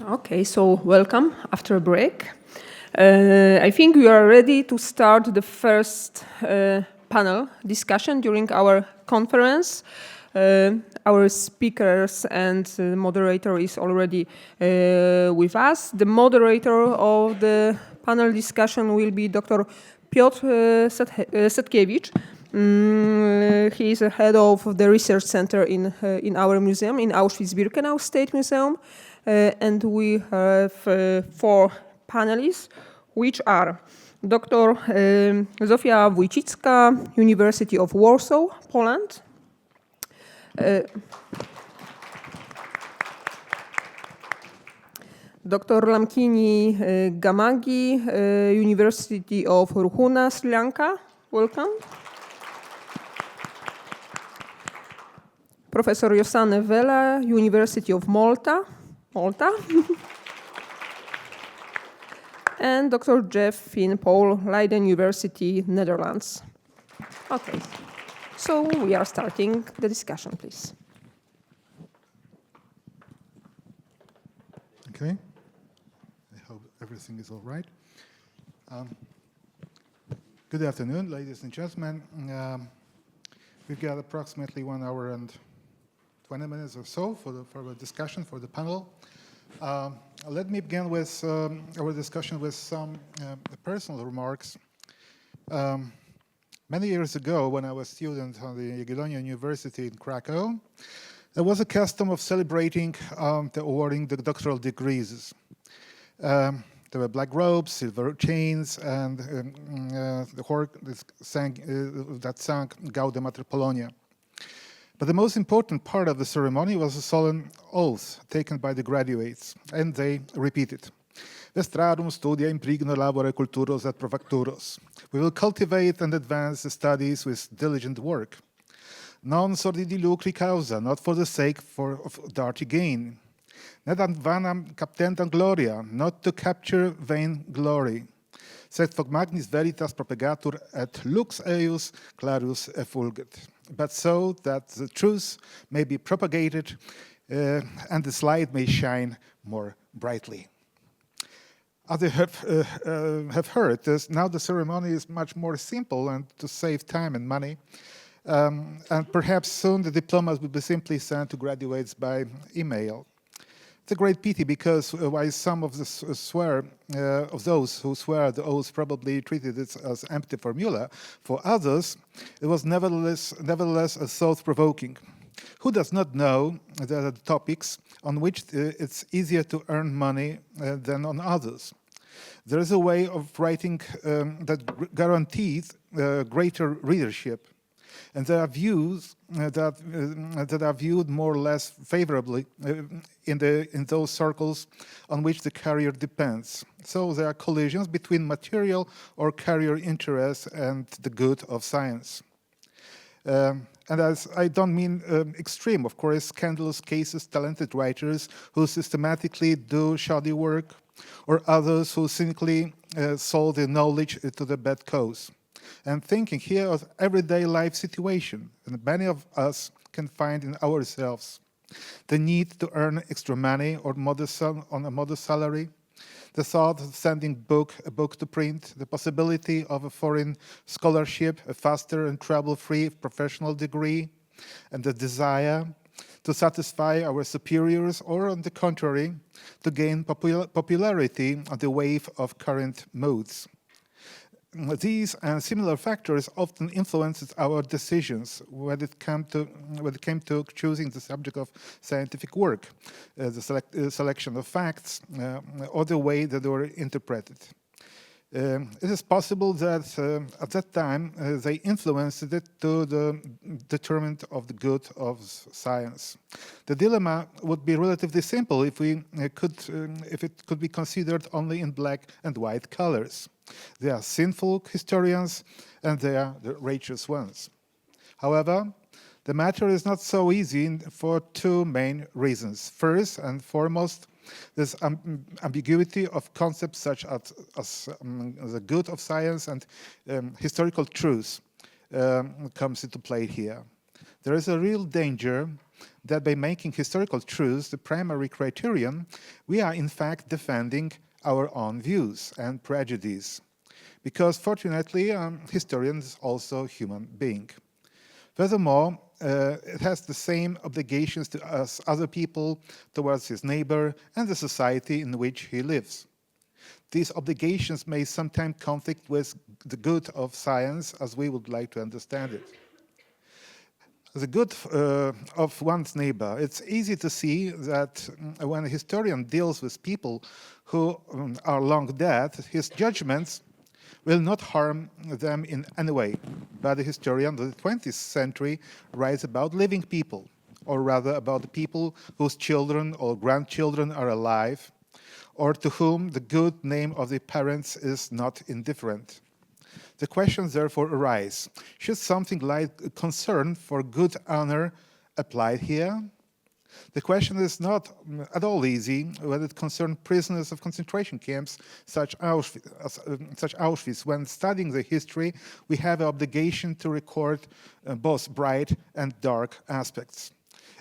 Okay, so welcome after a break. I think we are ready to start the first panel discussion during our conference. Our speakers and moderator is already with us. The moderator of the panel discussion will be Dr. Piotr Setkiewicz. He is the head of the research center in our museum, in Auschwitz-Birkenau State Museum. And we have 4 panelists, which are Dr. Zofia Wójcicka, University of Warsaw, Poland. Dr. Lamkini Gamagi, University of Ruhuna, Sri Lanka. Welcome. Professor Josanne Vela, University of Malta. And Dr. Jeff Finn-Paul, Leiden University, Netherlands. Okay, so we are starting the discussion, please. Okay, I hope everything is all right. Good afternoon, ladies and gentlemen. We've got approximately 1 hour and 20 minutes or so for the discussion, for the panel. Let me begin with our discussion with some personal remarks. Many years ago, when I was a student at the Jagiellonian University in Krakow, there was a custom of celebrating the awarding the doctoral degrees. There were black robes, silver chains, and the choir that sang Gaudeam Mater Polonia. But the most important part of the ceremony was a solemn oath taken by the graduates, and they repeated. Vestradum studia imprigno labore culturos et provacturos. We will cultivate and advance the studies with diligent work. Non sordidi lucri causa, not for the sake of dirty gain. Net ad vanam captentam gloria, not to capture vain glory. Sed foc magnis veritas propagatur et lux eius clarius effulget. But so that the truth may be propagated and this light may shine more brightly. As you have heard, now the ceremony is much more simple and to save time and money. And perhaps soon the diplomas will be simply sent to graduates by email. It's a great pity because while some of those who swear the oath probably treated it as empty formula, for others it was nevertheless a thought-provoking. Who does not know that there are topics on which it's easier to earn money than on others? There is a way of writing that guarantees greater readership. And there are views that are viewed more or less favorably in those circles on which the career depends. So there are collisions between material or career interests and the good of science. And as I don't mean extreme, of course, scandalous cases, talented writers who systematically do shoddy work, or others who cynically sold their knowledge to the bad cause. And thinking here of everyday life situation, and many of us can find in ourselves the need to earn extra money or on a modest salary, the thought of sending a book to print, the possibility of a foreign scholarship, a faster and trouble-free professional degree, and the desire to satisfy our superiors, or on the contrary, to gain popularity on the wave of current modes. These and similar factors often influenced our decisions when it came to choosing the subject of scientific work, the selection of facts, or the way that they were interpreted. It is possible that at that time they influenced it to the determinant of the good of science. The dilemma would be relatively simple if it could be considered only in black and white colors. They are sinful historians and they are the righteous ones. However, the matter is not so easy for 2 main reasons. First and foremost, this ambiguity of concepts such as the good of science and historical truth comes into play here. There is a real danger that by making historical truths the primary criterion, we are in fact defending our own views and prejudices. Because fortunately, historian is also a human being. Furthermore, it has the same obligations to us other people, towards his neighbor, and the society in which he lives. These obligations may sometimes conflict with the good of science as we would like to understand it. The good of one's neighbor. It's easy to see that when a historian deals with people who are long dead, his judgments will not harm them in any way. But the historian of the 20th century writes about living people, or rather about the people whose children or grandchildren are alive, or to whom the good name of the parents is not indifferent. The questions therefore arise. Should something like concern for good honor apply here? The question is not at all easy when it concerns prisoners of concentration camps such Auschwitz. When studying the history, we have an obligation to record both bright and dark aspects.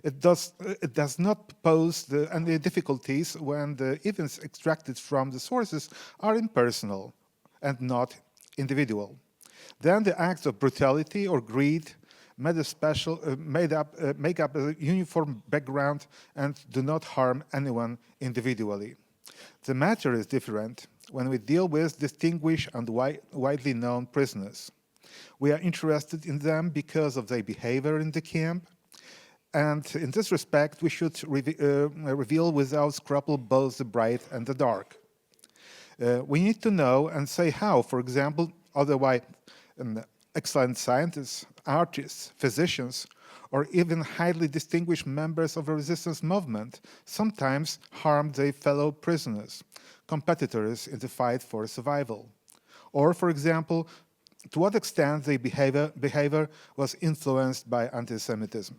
It does not pose any difficulties when the events extracted from the sources are impersonal and not individual. Then the acts of brutality or greed make up a uniform background and do not harm anyone individually. The matter is different when we deal with distinguished and widely known prisoners. We are interested in them because of their behavior in the camp, and in this respect we should reveal without scruple both the bright and the dark. We need to know and say how, for example, otherwise excellent scientists, artists, physicians, or even highly distinguished members of a resistance movement sometimes harm their fellow prisoners, competitors in the fight for survival. Or, for example, to what extent their behavior was influenced by anti-Semitism.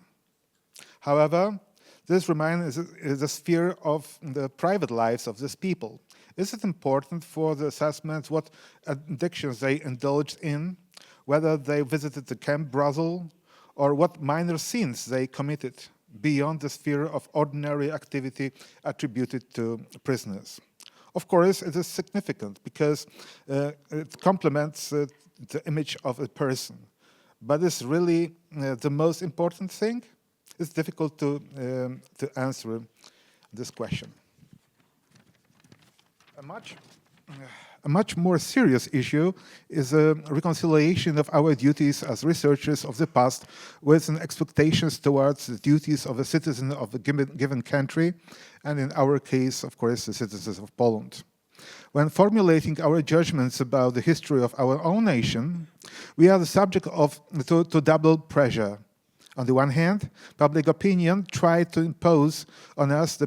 However, this remains the sphere of the private lives of these people. Is it important for the assessment what addictions they indulged in, whether they visited the camp brothel, or what minor sins they committed beyond the sphere of ordinary activity attributed to prisoners? Of course, it is significant because it complements the image of a person. But is really the most important thing? It's difficult to answer this question. A much more serious issue is a reconciliation of our duties as researchers of the past with an expectations towards the duties of a citizen of a given country, and in our case, of course, the citizens of Poland. When formulating our judgments about the history of our own nation, we are the subject to double pressure. On the one hand, public opinion tried to impose on us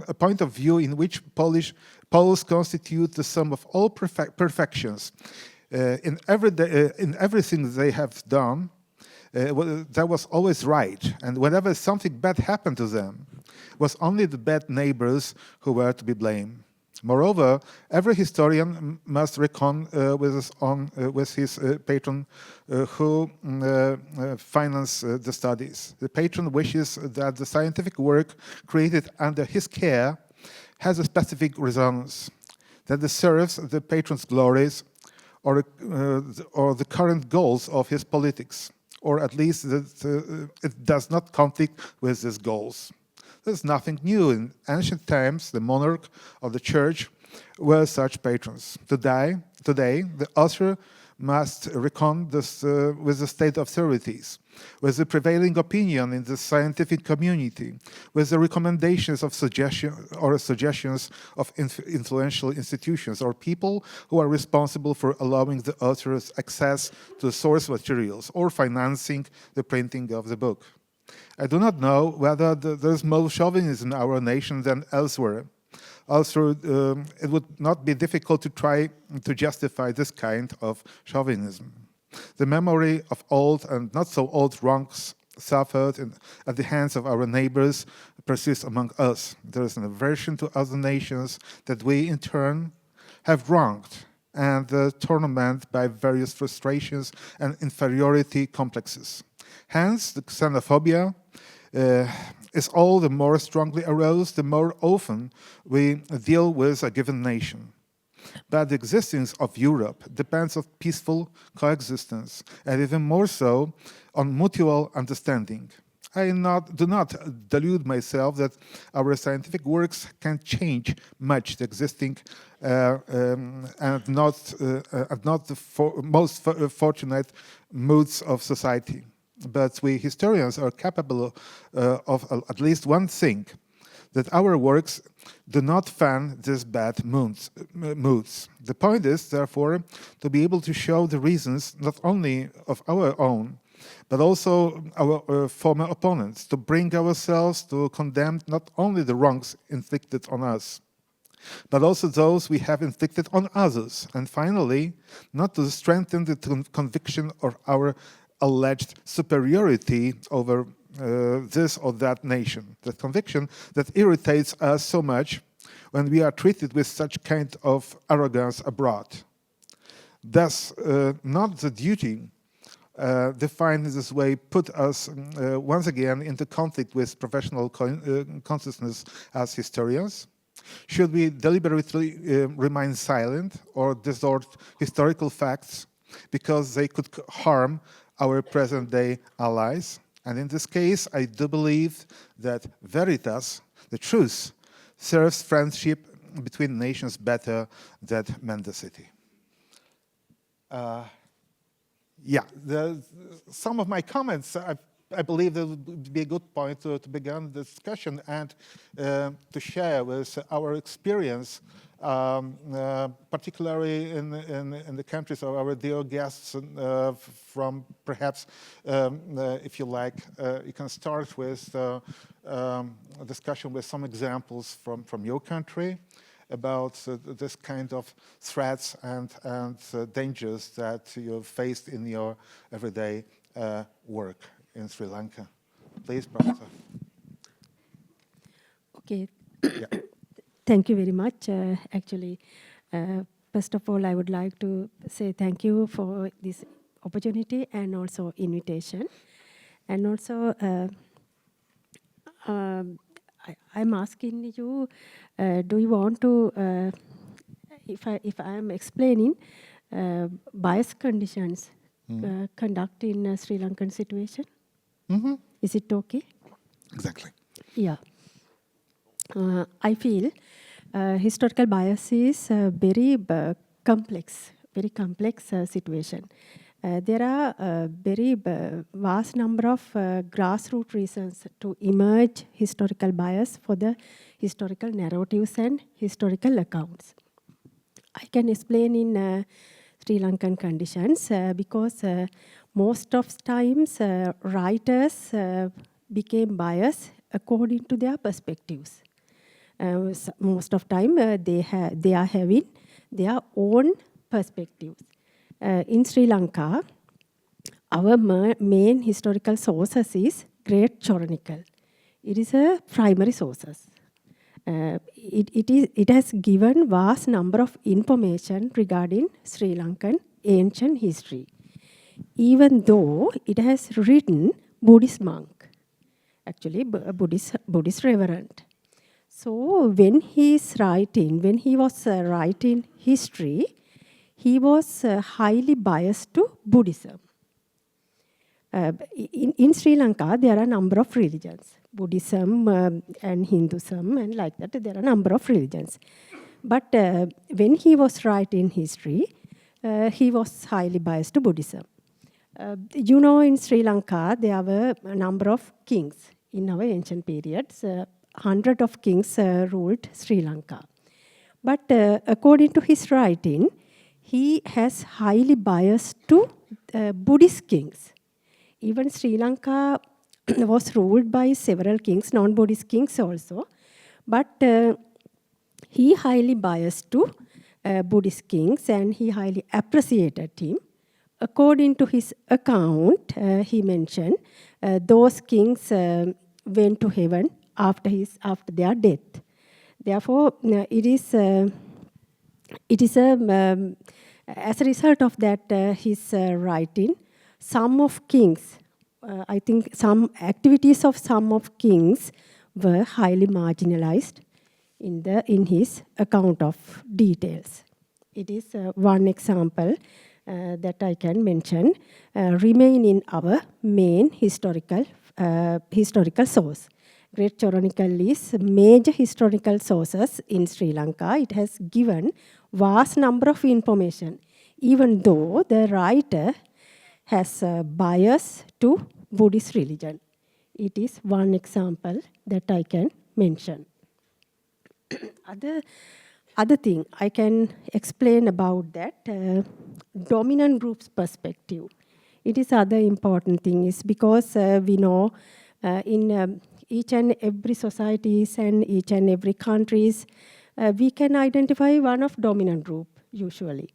a point of view in which Poles constitute the sum of all perfections. In everything they have done, that was always right. And whenever something bad happened to them, it was only the bad neighbors who were to be blamed. Moreover, every historian must reckon with his patron who finance the studies. The patron wishes that the scientific work created under his care has a specific resonance, that it serves the patron's glories or the current goals of his politics, or at least that it does not conflict with these goals. There's nothing new. In ancient times, the monarch of the church were such patrons. Today, the author must reckon with the state authorities, with the prevailing opinion in the scientific community, with the recommendations of suggestions of influential institutions or people who are responsible for allowing the author's access to source materials or financing the printing of the book. I do not know whether there's more chauvinism in our nation than elsewhere. Also, it would not be difficult to try to justify this kind of chauvinism. The memory of old and not so old wrongs suffered at the hands of our neighbors persists among us. There is an aversion to other nations that we, in turn, have wronged, and tormented by various frustrations and inferiority complexes. Hence, the xenophobia is all the more strongly aroused the more often we deal with a given nation. But the existence of Europe depends on peaceful coexistence, and even more so on mutual understanding. I do not delude myself that our scientific works can change much the existing and not the most fortunate moods of society. But we historians are capable of at least one thing, that our works do not fan these bad moods. The point is, therefore, to be able to show the reasons not only of our own, but also our former opponents, to bring ourselves to condemn not only the wrongs inflicted on us, but also those we have inflicted on others, and finally, not to strengthen the conviction of our alleged superiority over this or that nation. The conviction that irritates us so much when we are treated with such kind of arrogance abroad. Thus, not the duty defined in this way put us once again into conflict with professional consciousness as historians. Should we deliberately remain silent or distort historical facts because they could harm our present-day allies? And in this case, I do believe that veritas, the truth, serves friendship between nations better than mendacity. Some of my comments, I believe that would be a good point to begin the discussion and to share with our experience, particularly in the countries of our dear guests from perhaps, if you like, you can start with a discussion with some examples from your country about this kind of threats and dangers that you faced in your everyday work in Sri Lanka. Please, Professor. Okay. Yeah. Thank you very much. Actually, first of all, I would like to say thank you for this opportunity and also invitation. And also, I'm asking you, do you want to, if I am explaining bias conditions conduct in a Sri Lankan situation? Mm-hmm. Is it okay? Exactly. Yeah. I feel historical bias is a very complex situation. There are a very vast number of grassroots reasons to emerge historical bias for the historical narratives and historical accounts. I can explain in Sri Lankan conditions because most of times writers became biased according to their perspectives. Most of time they are having their own perspectives. In Sri Lanka, our main historical sources is Great Chronicle. It is a primary sources. It has given vast number of information regarding Sri Lankan ancient history, even though it has written Buddhist monk, actually a Buddhist reverend. So when he was writing history, he was highly biased to Buddhism. In Sri Lanka, there are a number of religions, Buddhism and Hinduism, and like that, there are a number of religions. But when he was writing history, he was highly biased to Buddhism. In Sri Lanka, there were a number of kings in our ancient periods. Hundreds of kings ruled Sri Lanka. But according to his writing, he has highly biased to Buddhist kings. Even Sri Lanka was ruled by several kings, non-Buddhist kings also. But he highly biased to Buddhist kings and he highly appreciated him. According to his account, he mentioned those kings went to heaven after their death. Therefore, it is as a result of that his writing, some of kings I think some activities of some of kings were highly marginalized in his account of details. It is one example that I can mention, remain in our main historical source. Great Chronicle is major historical sources in Sri Lanka. It has given vast number of information, even though the writer has a bias to Buddhist religion. It is one example that I can mention. Other thing I can explain about that, dominant group's perspective. It is other important thing is because we know in each and every societies and each and every countries, we can identify one of dominant group usually.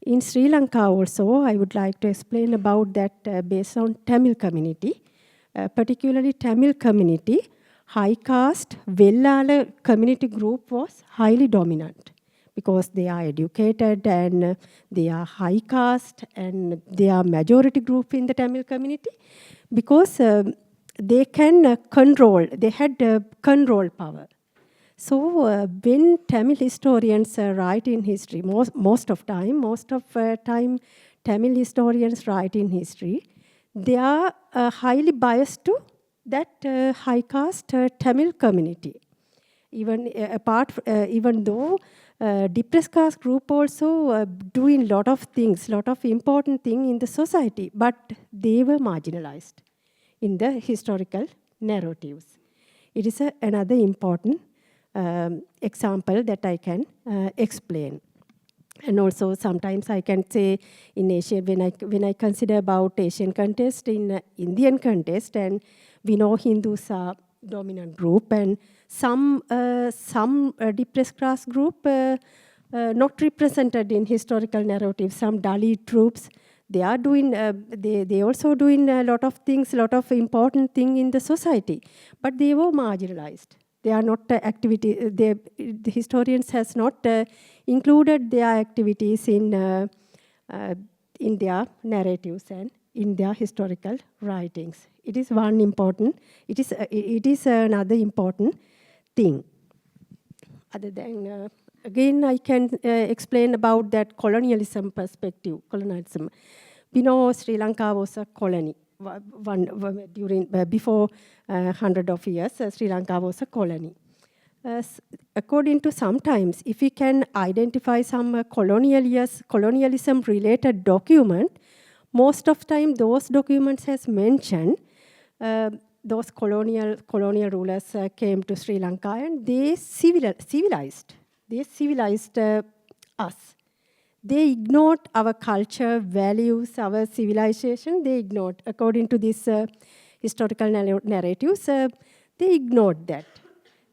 In Sri Lanka also, I would like to explain about that based on Tamil community, particularly Tamil community, high caste Vellala community group was highly dominant because they are educated and they are high caste and they are majority group in the Tamil community because they can control, they had control power. So when Tamil historians write in history, most of time Tamil historians write in history, they are highly biased to that high caste Tamil community. Even though depressed caste group also doing lot of things, lot of important things in the society, but they were marginalized in the historical narratives. It is another important example that I can explain. And also sometimes I can say in Asia, when I consider about Asian context, in Indian context, and we know Hindus are dominant group, and some depressed class group not represented in historical narrative. Some Dalit troops, they are doing, they also doing a lot of things, lot of important thing in the society, but they were marginalized. They are not activity. The historians has not included their activities in their narratives and in their historical writings. It is one important. It is another important thing. Other than again, I can explain about that colonialism perspective. Colonialism. We know Sri Lanka was a colony. Before 100 of years, Sri Lanka was a colony. According to sometimes, if we can identify some colonialism-related document, most of the time those documents has mentioned those colonial rulers came to Sri Lanka and they civilized. They civilized us. They ignored our culture, values, our civilization. They ignored, according to these historical narratives, they ignored that.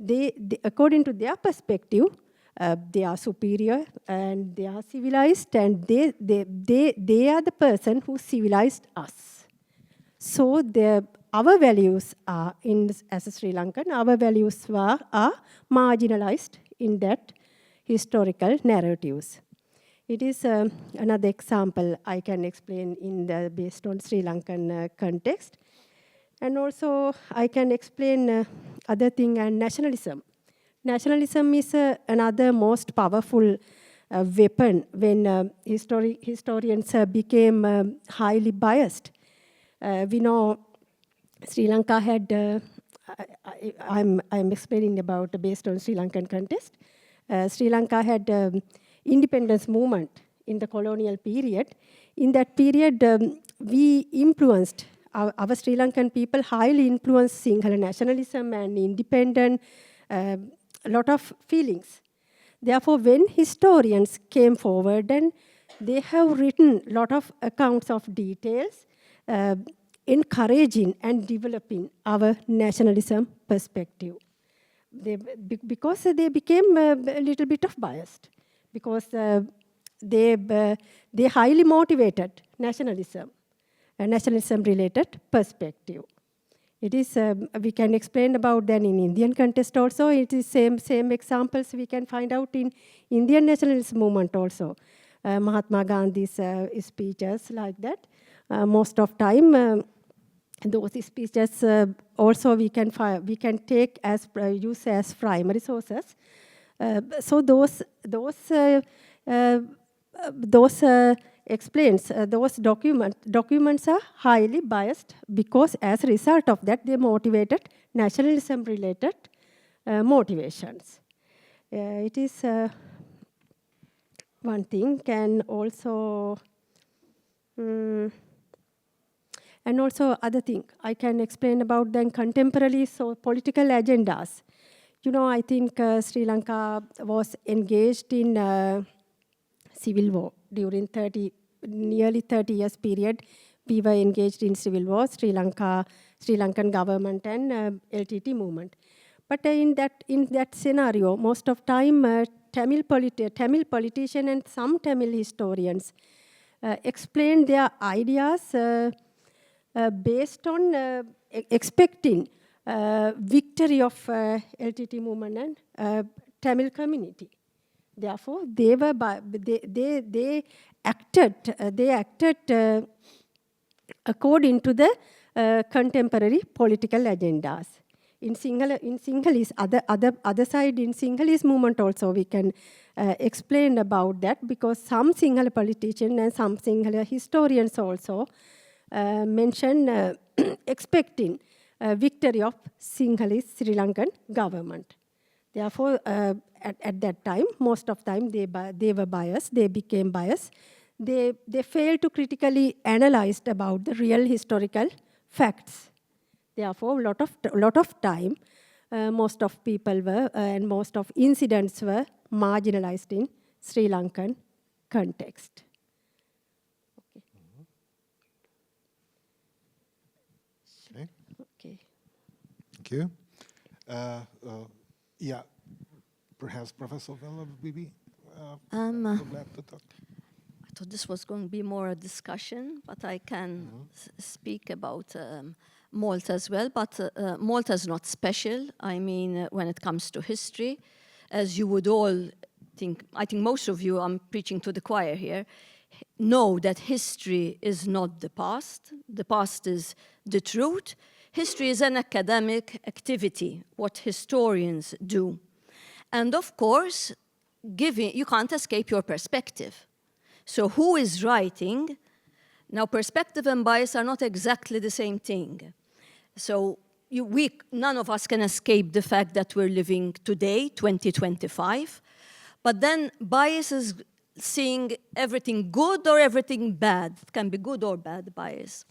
They, according to their perspective, they are superior and they are civilized, and they are the person who civilized us. So our values are, as a Sri Lankan, our values are marginalized in that historical narratives. It is another example I can explain based on Sri Lankan context. And also I can explain other thing, and nationalism. Nationalism is another most powerful weapon when historians became highly biased. We know Sri Lanka had, I'm explaining about based on Sri Lankan context. Sri Lanka had independence movement in the colonial period. In that period, we influenced, our Sri Lankan people highly influenced Sinhala nationalism and independent, a lot of feelings. Therefore, when historians came forward and they have written a lot of accounts of details, encouraging and developing our nationalism perspective. Because they became a little bit of biased, because they highly motivated nationalism, a nationalism-related perspective. It is, we can explain about that in Indian context also. It is same examples we can find out in Indian nationalist movement also. Mahatma Gandhi's speeches like that. Most of time, those speeches also we can take as use as primary sources. So those explains those documents are highly biased because as a result of that they motivated nationalism related motivations. It is one thing, and also other thing I can explain about then contemporary political agendas. You know, I think Sri Lanka was engaged in civil war during nearly 30 years period. We were engaged in civil war, Sri Lankan government and LTT movement. But in that scenario, most of time Tamil politicians and some Tamil historians explained their ideas based on expecting victory of LTT movement and Tamil community. Therefore, they acted according to the contemporary political agendas. In Sinhalese, other side in Sinhalese movement also we can explain about that, because some Sinhala politicians and some Sinhala historians also mention expecting victory of Sinhalese Sri Lankan government. Therefore, at that time, most of time they were biased. They became biased. They failed to critically analyze about the real historical facts. Therefore, lot of time, most of people were and most of incidents were marginalized in Sri Lankan context. Okay. Okay. Thank you. Yeah, perhaps Professor Vella Bibi would like to talk. I thought this was going to be more a discussion, but I can speak about Malta as well. But Malta is not special. I mean, when it comes to history, as you would all think, I think most of you, I'm preaching to the choir here, know that history is not the past. The past is the truth. History is an academic activity, what historians do. And of course, you can't escape your perspective. So who is writing? Now, perspective and bias are not exactly the same thing. So none of us can escape the fact that we're living today, 2025. But then bias is seeing everything good or everything bad. It can be good or bad bias.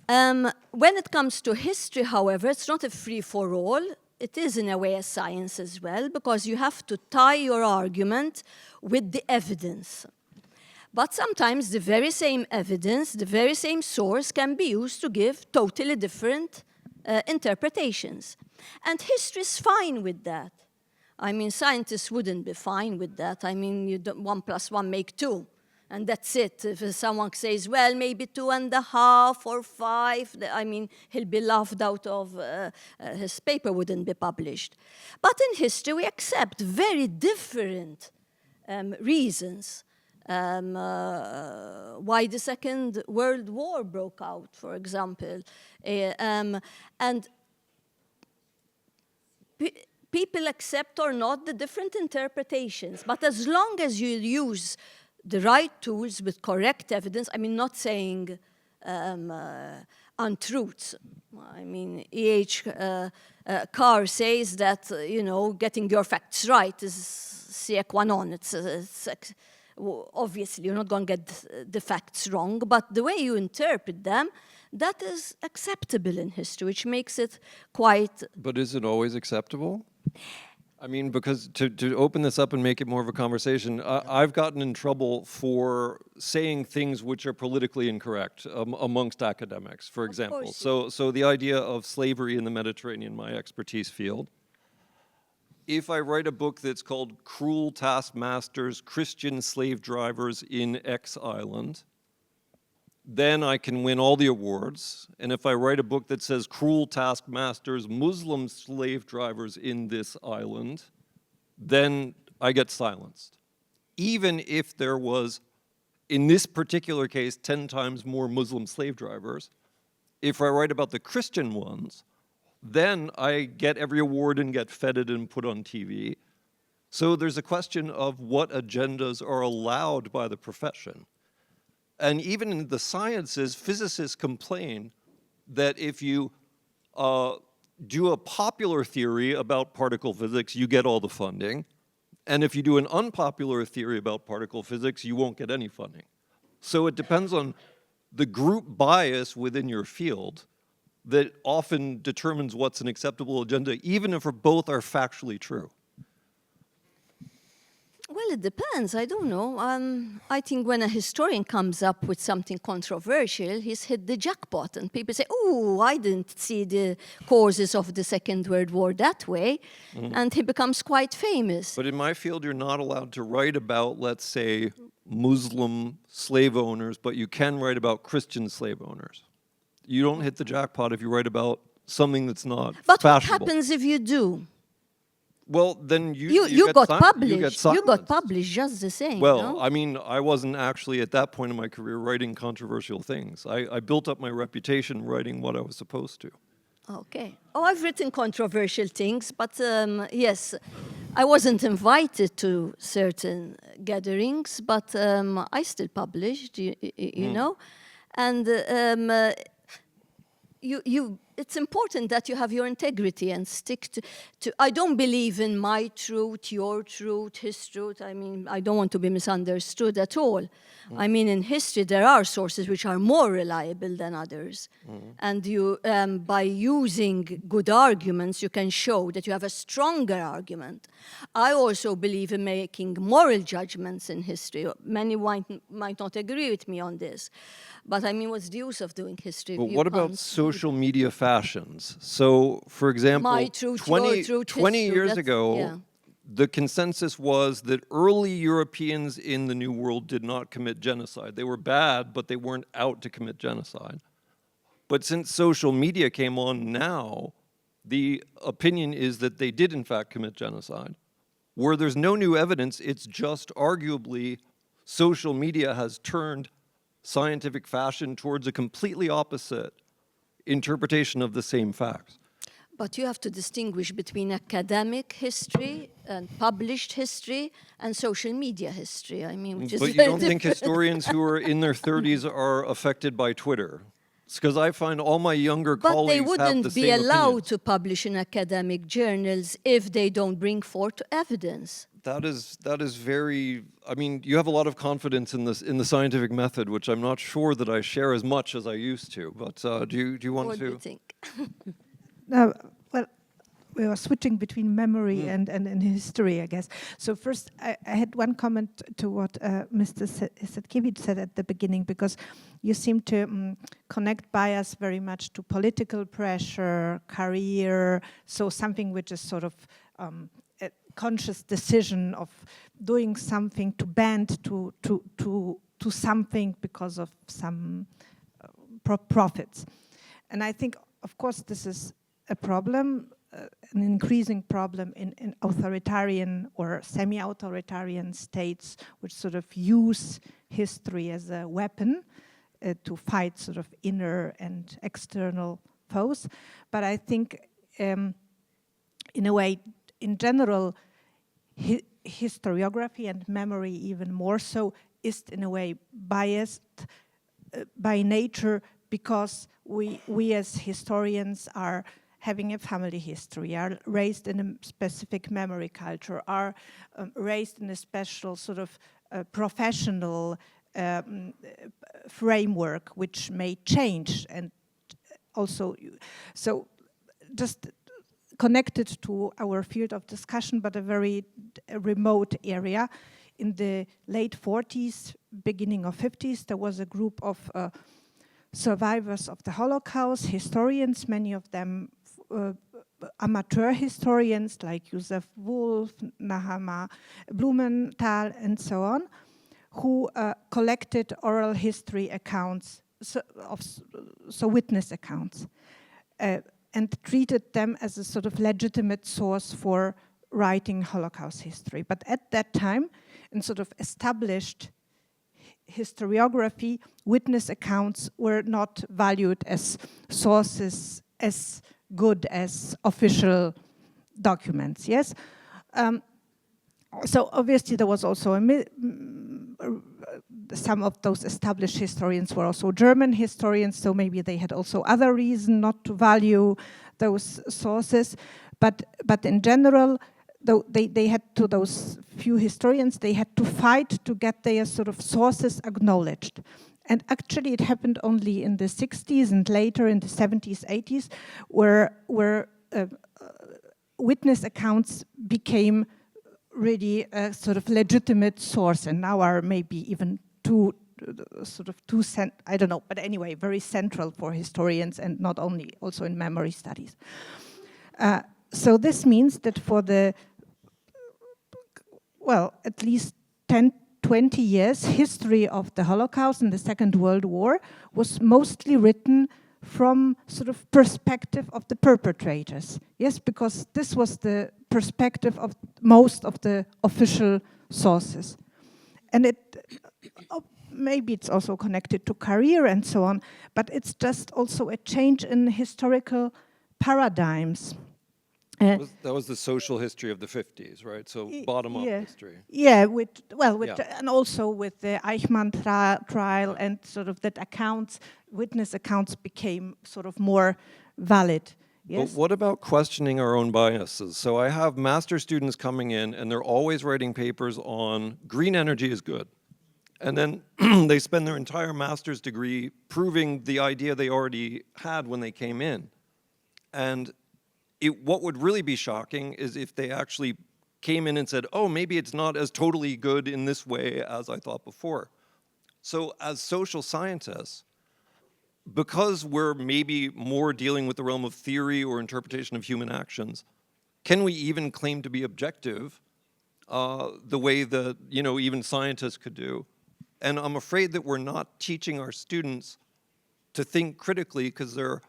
When it comes to history, however, it's not a free-for-all. It is, in a way, a science as well, because you have to tie your argument with the evidence. But sometimes the very same evidence, the very same source can be used to give totally different interpretations. And history is fine with that. I mean, scientists wouldn't be fine with that. I mean, 1 + 1 make 2. And that's it. If someone says, well, maybe 2.5 or 5, I mean, he'll be laughed out of, his paper wouldn't be published. But in history, we accept very different reasons why the Second World War broke out, for example. And people accept or not the different interpretations. But as long as you use the right tools with correct evidence, I mean, not saying untruths. I mean, E.H. Carr says that, getting your facts right is sine qua non. It's obviously, you're not going to get the facts wrong, but the way you interpret them, that is acceptable in history, which makes it quite... But is it always acceptable? I mean, because to open this up and make it more of a conversation, I've gotten in trouble for saying things which are politically incorrect amongst academics, for example. So the idea of slavery in the Mediterranean, my expertise field. If I write a book that's called Cruel Taskmasters, Christian Slave Drivers in X Island, then I can win all the awards. And if I write a book that says Cruel Taskmasters, Muslim Slave Drivers in this island, then I get silenced. Even if there was, in this particular case, 10 times more Muslim slave drivers, If I write about the Christian ones, then I get every award and get feted and put on TV. So there's a question of what agendas are allowed by the profession. And even in the sciences, physicists complain that if you do a popular theory about particle physics, you get all the funding. And if you do an unpopular theory about particle physics, you won't get any funding. So it depends on the group bias within your field that often determines what's an acceptable agenda, even if both are factually true. Well, it depends. I don't know. I think when a historian comes up with something controversial, he's hit the jackpot. And people say, oh, I didn't see the causes of the Second World War that way. And he becomes quite famous. But in my field, you're not allowed to write about, let's say, Muslim slave owners, but you can write about Christian slave owners. You don't hit the jackpot if you write about something that's not But fashionable. what happens if you do? Well, then you You get got si- published. You get You got silenced. published just the same. Well, no? I mean, I wasn't actually at that point in my career writing controversial things. I built up my reputation writing what I was supposed to. Okay. Oh, I've written controversial things, but yes, I wasn't invited to certain gatherings, but I still published, you know. And it's important that you have your integrity and stick to. I don't believe in my truth, your truth, his truth. I mean, I don't want to be misunderstood at all. I mean, in history, there are sources which are more reliable than others. And you, by using good arguments, you can show that you have a stronger argument. I also believe in making moral judgments in history. Many might not agree with me on this. But I mean, what's the use of doing history? But if you what about can't- social media fashions? So, for example, My truth, 20, your truth, his 20 truth, years that's- ago, yeah. the consensus was that early Europeans in the New World did not commit genocide. They were bad, but they weren't out to commit genocide. But since social media came on now, the opinion is that they did in fact commit genocide. Where there's no new evidence, it's just arguably social media has turned scientific fashion towards a completely opposite interpretation of the same facts. But you have to distinguish between academic history and published history and social media history. I mean, which is But you very don't think different. historians who are in their 30s are affected by Twitter? Because I find all my younger But colleagues they have the wouldn't same be allowed opinions. to publish in academic journals if they don't bring forth evidence. That is very. I mean, you have a lot of confidence in the scientific method, which I'm not sure that I share as much as I used to. But do you want What do you to? think? Well, we were switching between memory and history, I guess. So first, I had one comment to what Mr. Sedkiewicz said at the beginning, because you seem to connect bias very much to political pressure, career, so something which is sort of a conscious decision of doing something to bend to something because of some profits. And I think, of course, this is a problem, an increasing problem in authoritarian or semi-authoritarian states, which sort of use history as a weapon to fight sort of inner and external foes. But I think, in a way, in general, historiography and memory even more so is in a way biased by nature, because we as historians are having a family history, are raised in a specific memory culture, are raised in a special sort of professional framework which may change. And also, so just connected to our field of discussion, but a very remote area. In the late 40s, beginning of 50s, there was a group of survivors of the Holocaust, historians, many of them amateur historians like Josef Wolf, Nahama Blumenthal, and so on, who collected oral history accounts, so witness accounts, and treated them as a sort of legitimate source for writing Holocaust history. But at that time, in sort of established historiography, witness accounts were not valued as sources as good as official documents, yes? So obviously there was also some of those established historians were also German historians, so maybe they had also other reason not to value those sources. But in general, though they had to, those few historians, they had to fight to get their sort of sources acknowledged. And actually it happened only in the 60s and later in the 70s, 80s, where witness accounts became really a sort of legitimate source, and now are maybe even I don't know, but anyway, very central for historians, and not only, also in memory studies. So this means that for the, well, at least 10, 20 years, history of the Holocaust and the Second World War was mostly written from sort of perspective of the perpetrators. Yes, because this was the perspective of most of the official sources. And maybe it's also connected to career and so on, but it's just also a change in historical paradigms. That was the social history of the 50s, right? So bottom-up history. Yeah, Yeah. and also with the Eichmann trial and sort of that witness accounts became sort of more valid. Yes? But what about questioning our own biases? So I have master students coming in and they're always writing papers on green energy is good. And then they spend their entire master's degree proving the idea they already had when they came in. And what would really be shocking is if they actually came in and said, oh, maybe it's not as totally good in this way as I thought before. So as social scientists, because we're maybe more dealing with the realm of theory or interpretation of human actions, can we even claim to be objective the way that, you know, even scientists could do? And I'm afraid that we're not teaching our students to think critically because they're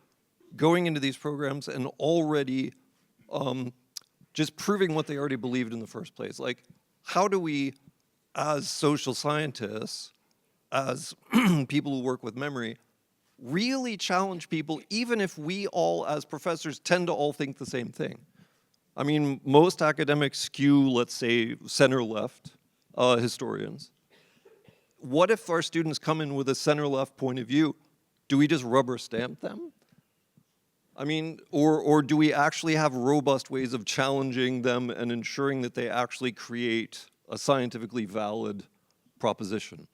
going into these programs and already just proving what they already believed in the first place. Like, how do we, as social scientists, as people who work with memory, really challenge people, even if we all, as professors, tend to all think the same thing? I mean, most academics skew, let's say, center-left historians. What if our students come in with a center-left point of view? Do we just rubber stamp them? I mean, or do we actually have robust ways of challenging them and ensuring that they actually create a scientifically valid proposition?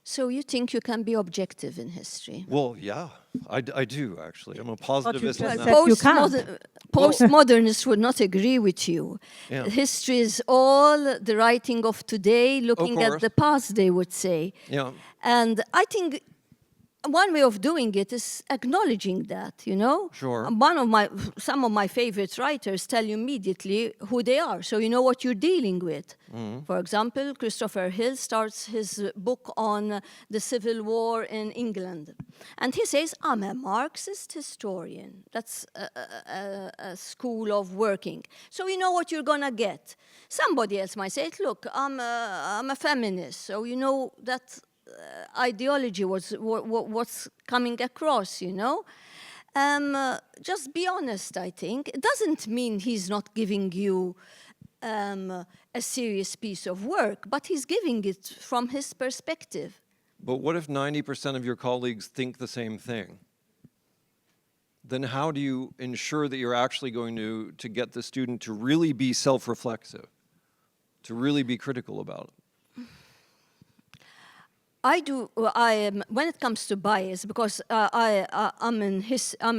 So you think you can be objective in history? Well, yeah, I do, actually. I'm a positivist. just now. said you can't. Postmodernists would not agree with you. Yeah. History is all the writing of today, looking at course. the past, they would say. Yeah. And I think one way of doing it is acknowledging that, you know? Sure. Some of my favorite writers tell you immediately who they are, so you know what you're dealing with. For example, Christopher Hill starts his book on the Civil War in England. And he says, I'm a Marxist historian. That's a school of working. So you know what you're gonna get. Somebody else might say, look, I'm a feminist, so you know that ideology was what's coming across, you know. Just be honest, I think. It doesn't mean he's not giving you a serious piece of work, but he's giving it from his perspective. But what if 90% of your colleagues think the same thing? Then how do you ensure that you're actually going to get the student to really be self-reflexive, to really be critical about it? When it comes to bias, because I'm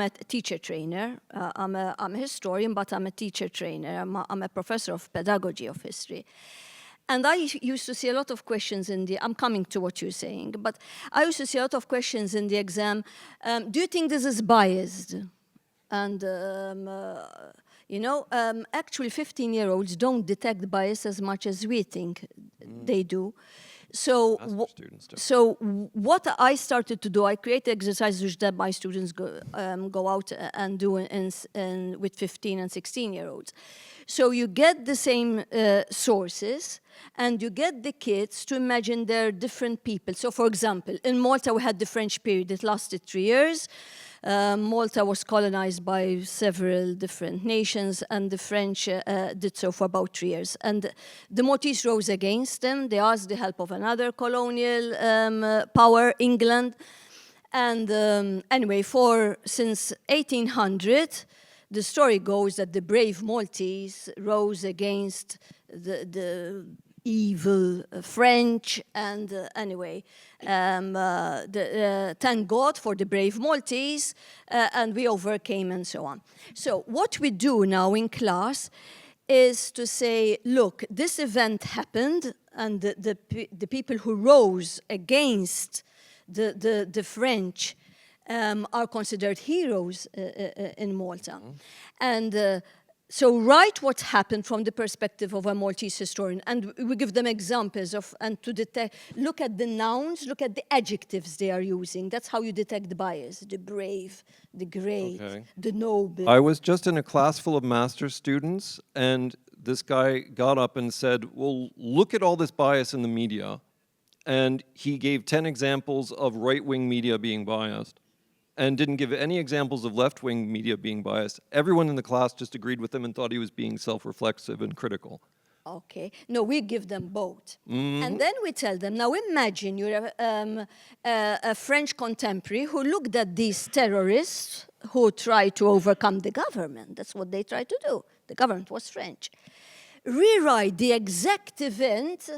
a teacher trainer. I'm a historian, but I'm a teacher trainer. I'm a professor of pedagogy of history. And I used to see a lot of questions I'm coming to what you're saying, but I used to see a lot of questions in the exam. Do you think this is biased? And you know, actually 15-year-olds don't detect bias as much as we think they do. So, Master students do. so what I started to do, I create exercises which that my students go out and do with 15 and 16-year-olds. So you get the same sources, and you get the kids to imagine they're different people. So for example, in Malta we had the French period. It lasted 3 years. Malta was colonized by several different nations, and the French did so for about 3 years. And the Maltese rose against them. They asked the help of another colonial power, England. And anyway, since 1800, the story goes that the brave Maltese rose against the evil French, and thank God for the brave Maltese, and we overcame and so on. So what we do now in class is to say, look, this event happened, and the people who rose against the French are considered heroes in Malta. And so write what happened from the perspective of a Maltese historian, and we give them examples of, and to detect, look at the nouns, look at the adjectives they are using. That's how you detect the bias: the brave, the great, Okay. the noble. I was just in a class full of master's students, and this guy got up and said, well, look at all this bias in the media. And he gave 10 examples of right-wing media being biased, and didn't give any examples of left-wing media being biased. Everyone in the class just agreed with him and thought he was being self-reflexive and critical. Okay, no, we give them both. And then we tell them, now imagine you're a French contemporary who looked at these terrorists who tried to overcome the government. That's what they tried to do. The government was French. Rewrite the exact event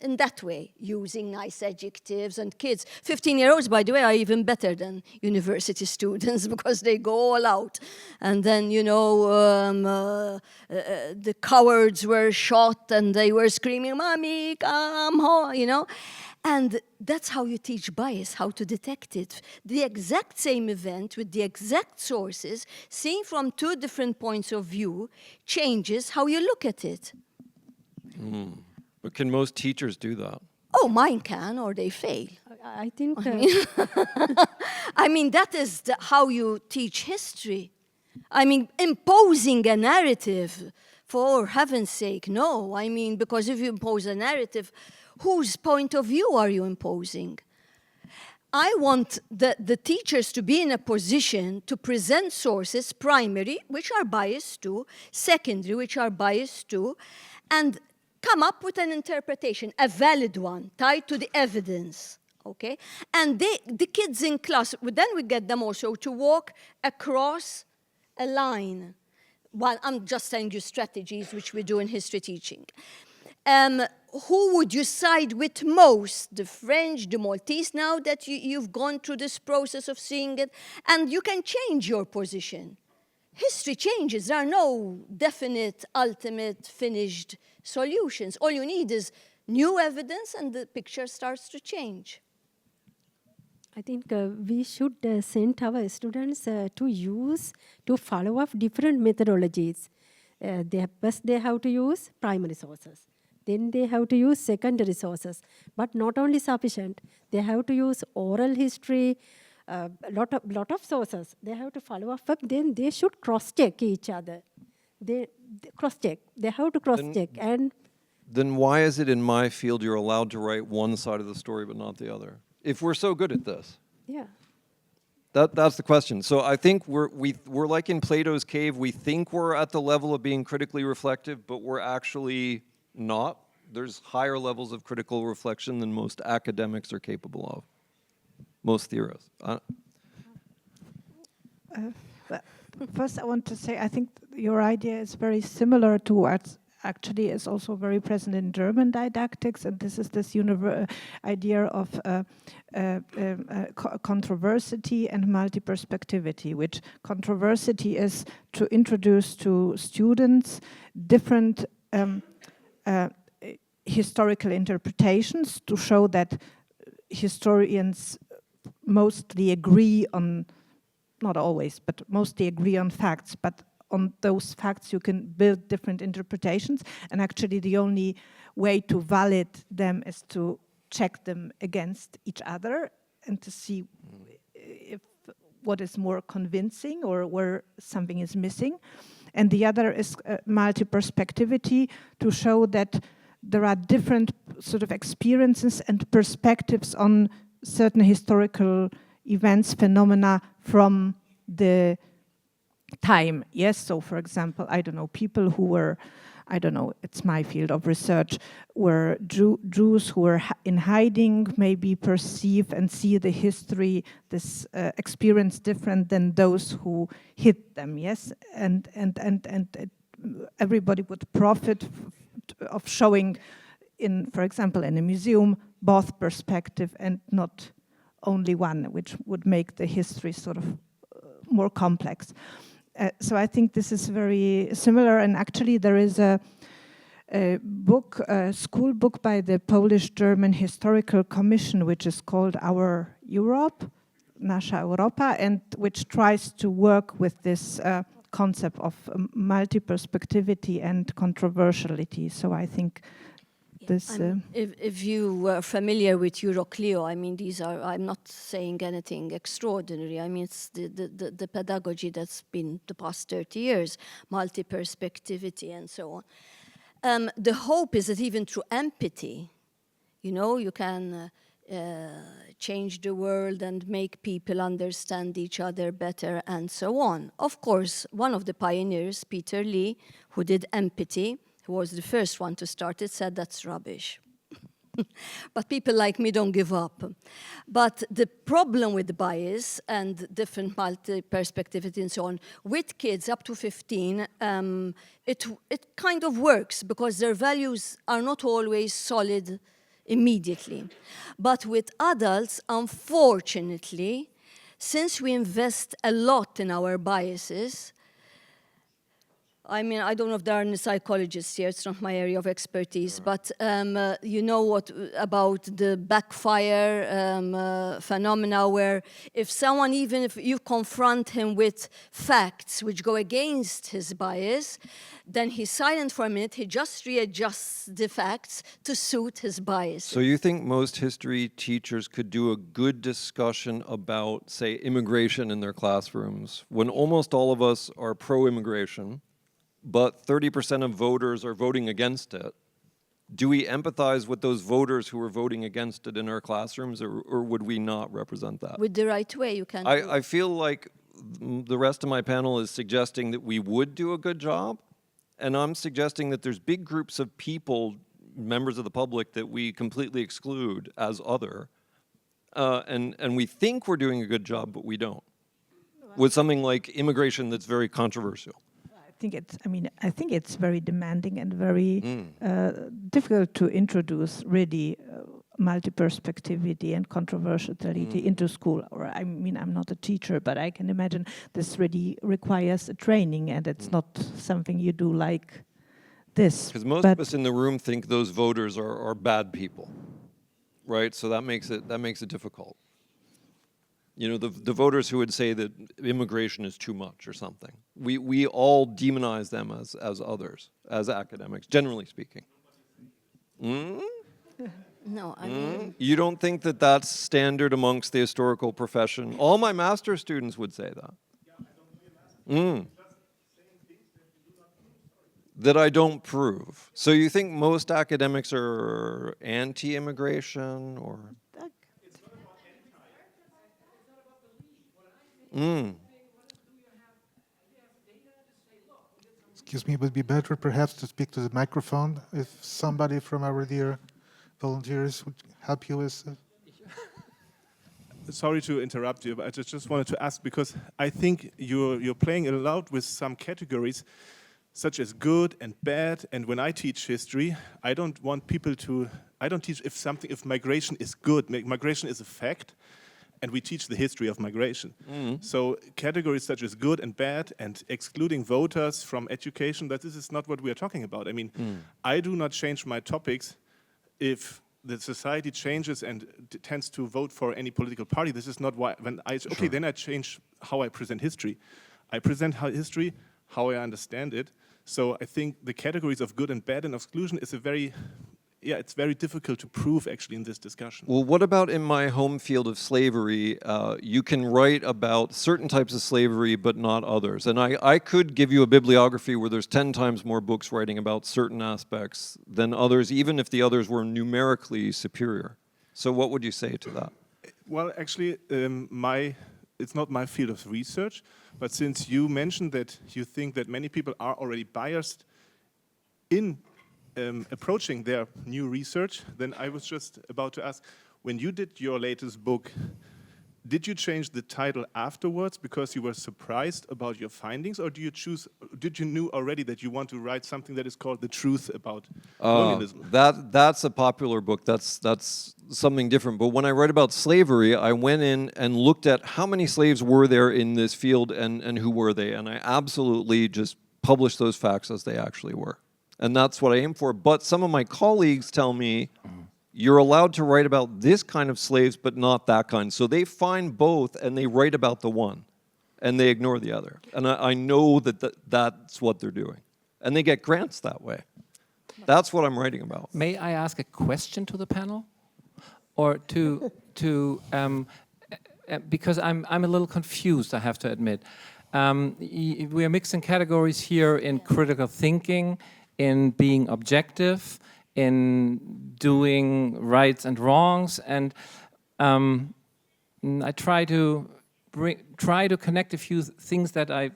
in that way, using nice adjectives, and kids. 15-year-olds, by the way, are even better than university students because they go all out. And then, you know, the cowards were shot and they were screaming, "Mommy, come home," you know. And that's how you teach bias, how to detect it. The exact same event with the exact sources, seen from two different points of view, changes how you look at it. But can most teachers do that? Oh, mine can, or they fail. I think I mean, that is how you teach history. I mean, imposing a narrative, for heaven's sake, no. I mean, because if you impose a narrative, whose point of view are you imposing? I want the teachers to be in a position to present sources, primary, which are biased too, secondary, which are biased too, and come up with an interpretation, a valid one, tied to the evidence, okay? And the kids in class, then we get them also to walk across a line. Well, I'm just telling you strategies which we do in history teaching. Who would you side with most? The French, the Maltese, now that you've gone through this process of seeing it, and you can change your position. History changes. There are no definite, ultimate, finished solutions. All you need is new evidence, and the picture starts to change. I think we should send our students to follow up different methodologies. First they have to use primary sources. Then they have to use secondary sources. But not only sufficient, they have to use oral history, lot of sources. They have to follow up. Then they should cross-check each other. They cross-check. They have to cross-check. And then why is it in my field you're allowed to write one side of the story but not the other? If we're so good at this. yeah. That's the question. So I think we're like in Plato's cave. We think we're at the level of being critically reflective, but we're actually not. There's higher levels of critical reflection than most academics are capable of. Most theorists. But first, I want to say I think your idea is very similar to what actually is also very present in German didactics, and this is this idea of controversity and multi-perspectivity, which controversity is to introduce to students different historical interpretations to show that historians mostly agree on, not always, but mostly agree on facts, but on those facts you can build different interpretations, and actually the only way to validate them is to check them against each other and to see if what is more convincing or where something is missing. And the other is multi-perspectivity, to show that there are different sort of experiences and perspectives on certain historical events, phenomena from the time. Yes, so for example, I don't know, people who were, I don't know, it's my field of research, were Jews who were in hiding maybe perceive and see the history, this experience different than those who hid them, yes? And everybody would profit of showing in, for example, in a museum, both perspective and not only one, which would make the history sort of more complex. So I think this is very similar, and actually there is a book, a school book by the Polish-German Historical Commission, which is called Our Europe, Nasza Europa, and which tries to work with this concept of multi-perspectivity and controversiality. So I think this... If you were familiar with Euroclio, I mean, these are, I'm not saying anything extraordinary. I mean, it's the pedagogy that's been the past 30 years, multi-perspectivity and so on. The hope is that even through empathy, you know, you can change the world and make people understand each other better and so on. Of course, one of the pioneers, Peter Lee, who did empathy, who was the first one to start it, said that's rubbish. But people like me don't give up. But the problem with the bias and different multi-perspectivity and so on, with kids up to 15, it kind of works because their values are not always solid immediately. But with adults, unfortunately, since we invest a lot in our biases, I mean, I don't know if there are any psychologists here, it's not my area of expertise, but you know what about the backfire phenomena, where if someone, even if you confront him with facts which go against his bias, then he's silent for a minute, he just readjusts the facts to suit his bias. So you think most history teachers could do a good discussion about, say, immigration in their classrooms, when almost all of us are pro-immigration, but 30% of voters are voting against it? Do we empathize with those voters who are voting against it in our classrooms, or would we not represent that? With the right way, you can. I feel like the rest of my panel is suggesting that we would do a good job, and I'm suggesting that there's big groups of people, members of the public, that we completely exclude as other, and we think we're doing a good job, but we don't, with something like immigration that's very controversial. I think it's very demanding and very difficult to introduce really multi-perspectivity and controversiality into school. Or I mean, I'm not a teacher, but I can imagine this really requires a training, and it's not something you do like this. Because most of us in the room think those voters are bad people, right? So that makes it difficult. You know, the voters who would say that immigration is too much or something. We all demonize them as others, as academics, generally speaking. No, I mean... You don't think that that's standard amongst the historical profession? All my master's students would say that. That I don't prove. So you think most academics are anti-immigration, or... Excuse me, it would be better perhaps to speak to the microphone if somebody from our dear volunteers would help you with Sorry to interrupt you, but I just wanted to ask, because I think you're playing a lot with some categories such as good and bad, and when I teach history, I don't want people to, I don't teach if migration is good. Migration is a fact, and we teach the history of migration. So categories such as good and bad and excluding voters from education, that this is not what we are talking about. I mean, I do not change my topics if the society changes and tends to vote for any political party. This is not why, when I, okay, then I change how I present history. I present history how I understand it. So I think the categories of good and bad and exclusion is a very yeah, it's very difficult to prove actually in this discussion. Well, what about in my home field of slavery? You can write about certain types of slavery, but not others. And I could give you a bibliography where there's 10 times more books writing about certain aspects than others, even if the others were numerically superior. So what would you say to that? Well, actually, it's not my field of research, but since you mentioned that you think that many people are already biased in approaching their new research, then I was just about to ask, when you did your latest book, did you change the title afterwards because you were surprised about your findings, or did you knew already that you want to write something that is called The Truth About Colonialism? That's a popular book. That's something different. But when I read about slavery, I went in and looked at how many slaves were there in this field and who were they, and I absolutely just published those facts as they actually were. And that's what I aim for. But some of my colleagues tell me, you're allowed to write about this kind of slaves, but not that kind. So they find both, and they write about the one, and they ignore the other. And I know that's what they're doing. And they get grants that way. That's what I'm writing about. May I ask a question to the panel? Or because I'm a little confused, I have to admit. We are mixing categories here in critical thinking, in being objective, in doing rights and wrongs, and I try to connect a few things that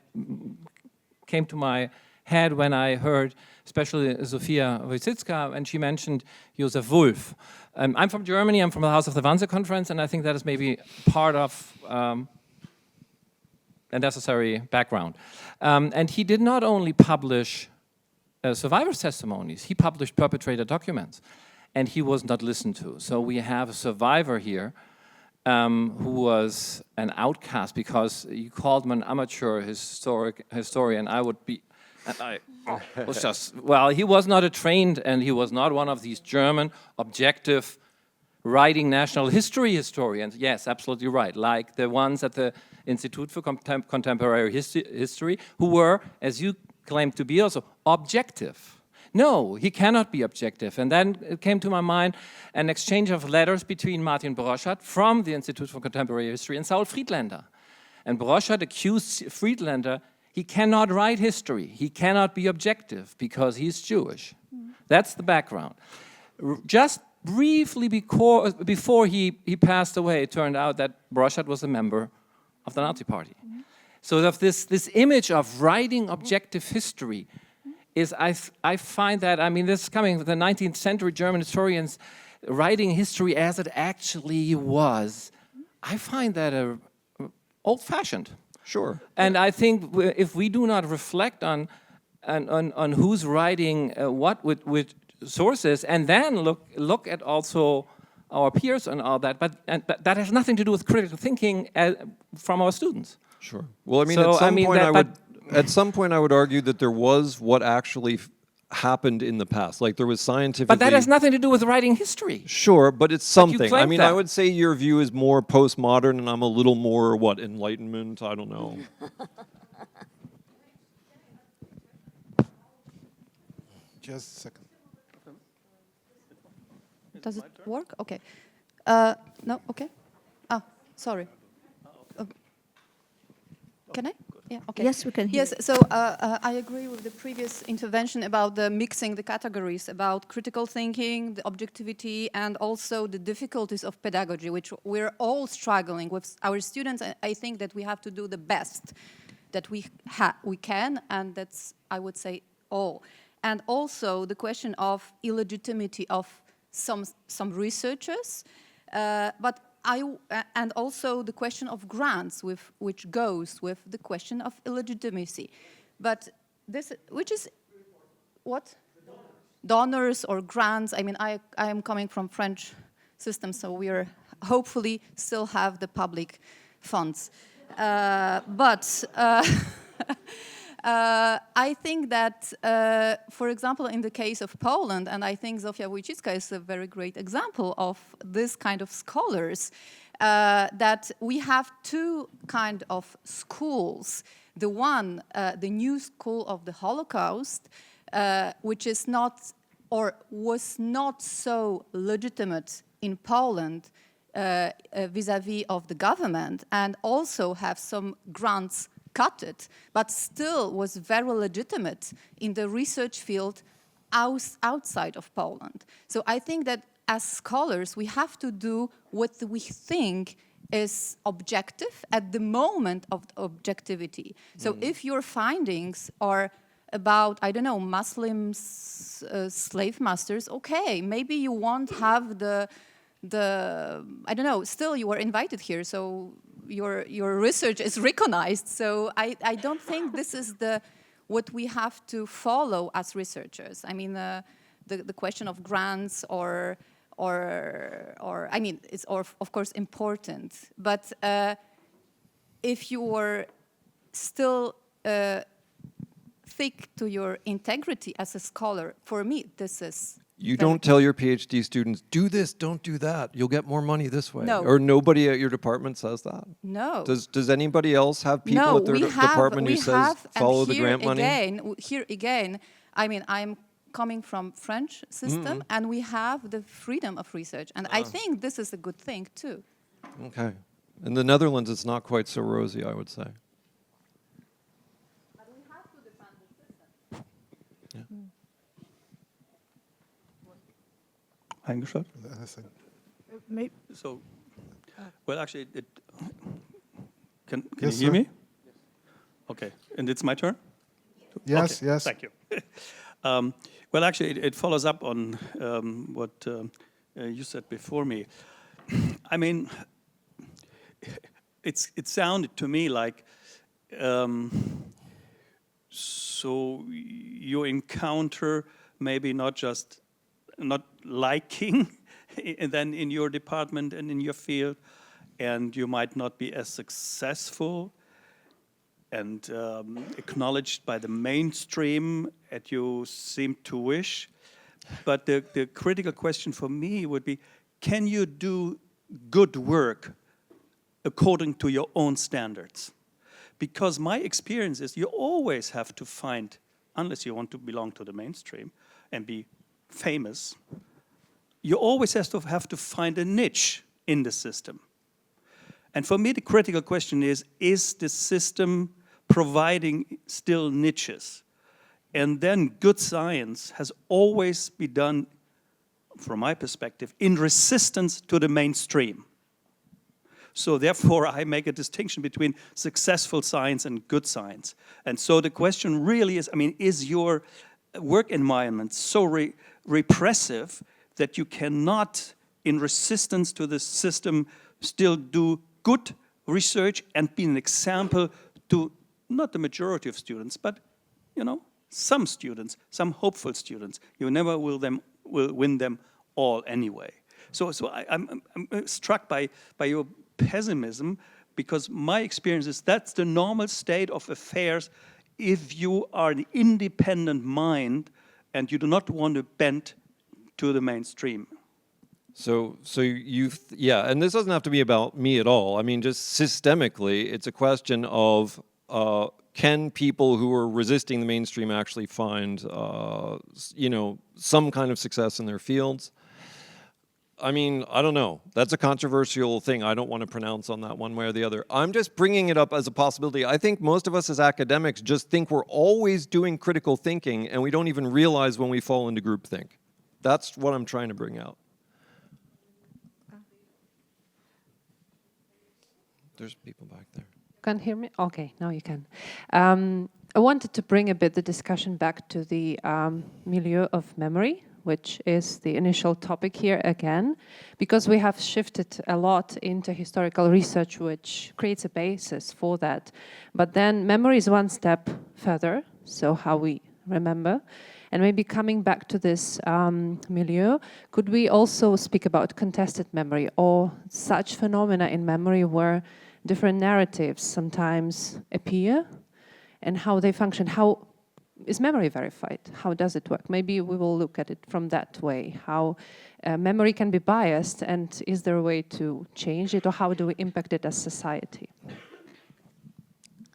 came to my head when I heard, especially Sophia Wojcicka, and she mentioned Joseph Wolf. I'm from Germany. I'm from the House of the Wannsee Conference, and I think that is maybe part of a necessary background. And he did not only publish survivors' testimonies, he published perpetrator documents, and he was not listened to. So we have a survivor here who was an outcast because you called him an amateur historian. I would be, I was just, well, he was not a trained, and he was not one of these German objective writing national history historians. Yes, absolutely right, like the ones at the Institute for Contemporary History, who were, as you claimed to be, also objective. No, he cannot be objective. And then it came to my mind an exchange of letters between Martin Broszat from the Institute for Contemporary History and Saul Friedlander. And Broszat accused Friedlander, he cannot write history, he cannot be objective because he's Jewish. That's the background. Just briefly before he passed away, it turned out that Broszat was a member of the Nazi Party. So this image of writing objective history is, I find that, I mean, this is coming from the 19th century German historians writing history as it actually was. I find that old-fashioned. Sure. And I think if we do not reflect on who's writing what with sources, and then look at also our peers and all that, but that has nothing to do with critical thinking from our students. Sure. Well, I mean, So, at some point I would argue that there was what actually happened in the past. Like there was scientific. But that has nothing to do with writing history. Sure, but it's something. I claim mean, that. I would say your view is more postmodern, and I'm a little more Enlightenment. I don't know. Just a second. Does it work? Okay. No, okay. Ah, sorry. Can I? Yeah, okay. Yes, we can hear. Yes, so I agree with the previous intervention about the mixing the categories, about critical thinking, the objectivity, and also the difficulties of pedagogy, which we're all struggling with. Our students, I think that we have to do the best that we can, and that's, I would say, all. And also the question of illegitimacy of some researchers, and also the question of grants, which goes with the question of illegitimacy. But this, which is what? Donors or grants. I mean, I am coming from French system, so we are hopefully still have the public funds. I think that, for example, in the case of Poland, and I think Zofia Wojcicka is a very great example of this kind of scholars, that we have two kind of schools. The one, the new school of the Holocaust, which is not or was not so legitimate in Poland vis-à-vis of the government, and also have some grants cut it, but still was very legitimate in the research field outside of Poland. So I think that as scholars, we have to do what we think is objective at the moment of objectivity. So if your findings are about, I don't know, Muslim slave masters, okay, maybe you won't have the I don't know, still you are invited here, so your research is recognized. So I don't think this is what we have to follow as researchers. I mean, the question of grants or I mean, it's of course important, but if you are still stick to your integrity as a scholar, for me, this is. You don't tell your PhD students, do this, don't do that. You'll get more money this way. No. Or nobody at your department says that? No. Does anybody else have people at their department who says, follow the grant money? Here again, I mean, I'm coming from French system, and we have the freedom of research. And I think this is a good thing, too. Okay. In the Netherlands, it's not quite so rosy, I would say. But we have to defend the system. Yeah. Eingeschaltet? So, well, actually, can Yes, you hear sir. me? Okay, and it's my turn? Yes, Okay, yes. Thank you. Well, actually, it follows up on what you said before me. I mean, it sounded to me like so you encounter maybe not liking and then in your department and in your field, and you might not be as successful and acknowledged by the mainstream as you seem to wish. But the critical question for me would be, can you do good work according to your own standards? Because my experience is you always have to find, unless you want to belong to the mainstream and be famous, you always have to find a niche in the system. And for me, the critical question is the system providing still niches? And then good science has always been done, from my perspective, in resistance to the mainstream. So therefore, I make a distinction between successful science and good science. And so the question really is, I mean, is your work environment so repressive that you cannot, in resistance to the system, still do good research and be an example to not the majority of students, but, you know, some students, some hopeful students. You never will win them all anyway. So I'm struck by your pessimism, because my experience is that's the normal state of affairs if you are an independent mind and you do not want to bend to the mainstream. So yeah, and this doesn't have to be about me at all. I mean, just systemically, it's a question of can people who are resisting the mainstream actually find, some kind of success in their fields? I mean, I don't know. That's a controversial thing. I don't want to pronounce on that one way or the other. I'm just bringing it up as a possibility. I think most of us as academics just think we're always doing critical thinking, and we don't even realize when we fall into groupthink. That's what I'm trying to bring out. There's people back there. Can hear me? Okay, now you can. I wanted to bring a bit the discussion back to the milieu of memory, which is the initial topic here again, because we have shifted a lot into historical research, which creates a basis for that. But then memory is one step further, so how we remember. And maybe coming back to this milieu, could we also speak about contested memory or such phenomena in memory where different narratives sometimes appear and how they function? How is memory verified? How does it work? Maybe we will look at it from that way, how memory can be biased, and is there a way to change it, or how do we impact it as society?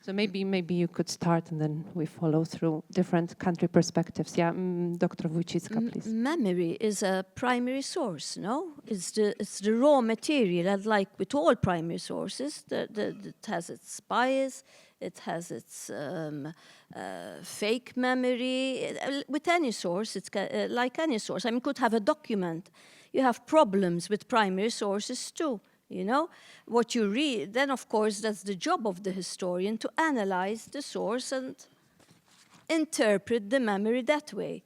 So maybe you could start and then we follow through different country perspectives. Yeah, Dr. Wójcicka, please. Memory is a primary source, no? It's the raw material, and like with all primary sources, it has its bias, it has its fake memory. With any source, it's like any source. I mean, you could have a document. You have problems with primary sources too. You know, what you read, then of course that's the job of the historian to analyze the source and interpret the memory that way.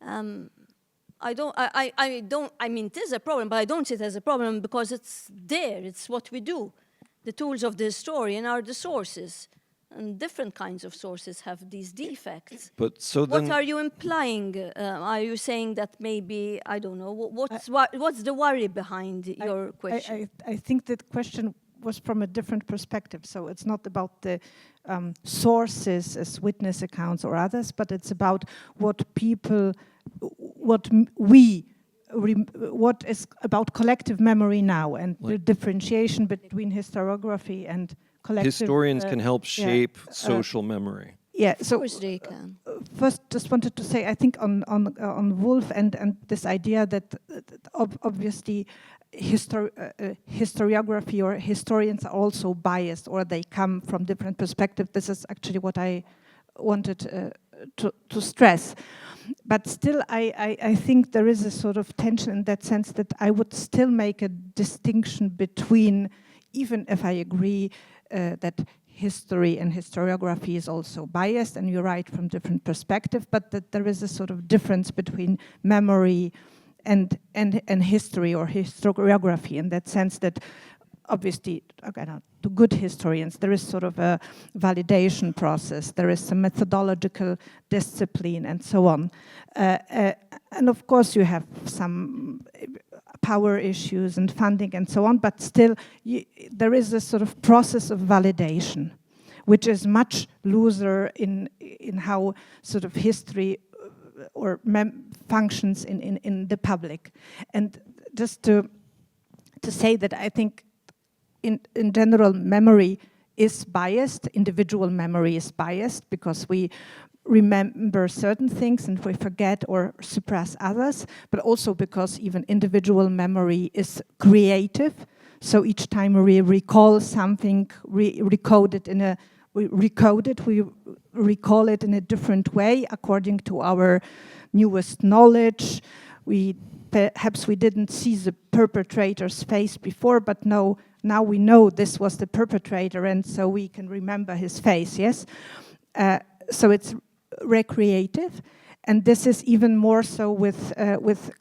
I mean, it is a problem, but I don't see it as a problem because it's there, it's what we do. The tools of the historian are the sources, and different kinds of sources have these defects. But so then, what are you implying? Are you saying that maybe, I don't know, what's the worry behind your question? I think that question was from a different perspective. So it's not about the sources as witness accounts or others, but it's about what people, what is about collective memory now and the differentiation between historiography and collective. Historians can help shape social memory. Yeah, so of course they can. First, just wanted to say, I think on Wolf and this idea that obviously historiography or historians are also biased, or they come from different perspectives. This is actually what I wanted to stress. But still, I think there is a sort of tension in that sense that I would still make a distinction between, even if I agree that history and historiography is also biased, and you're right, from different perspectives, but that there is a sort of difference between memory and history or historiography, in that sense that obviously, again, to good historians, there is sort of a validation process, there is some methodological discipline and so on. And of course you have some power issues and funding and so on, but still there is a sort of process of validation, which is much looser in how sort of history or functions in the public. And just to say that I think in general memory is biased, individual memory is biased because we remember certain things and we forget or suppress others, but also because even individual memory is creative. So each time we recall something, we recall it in a different way according to our newest knowledge. Perhaps we didn't see the perpetrator's face before, but now we know this was the perpetrator, and so we can remember his face, yes? So it's recreative, and this is even more so with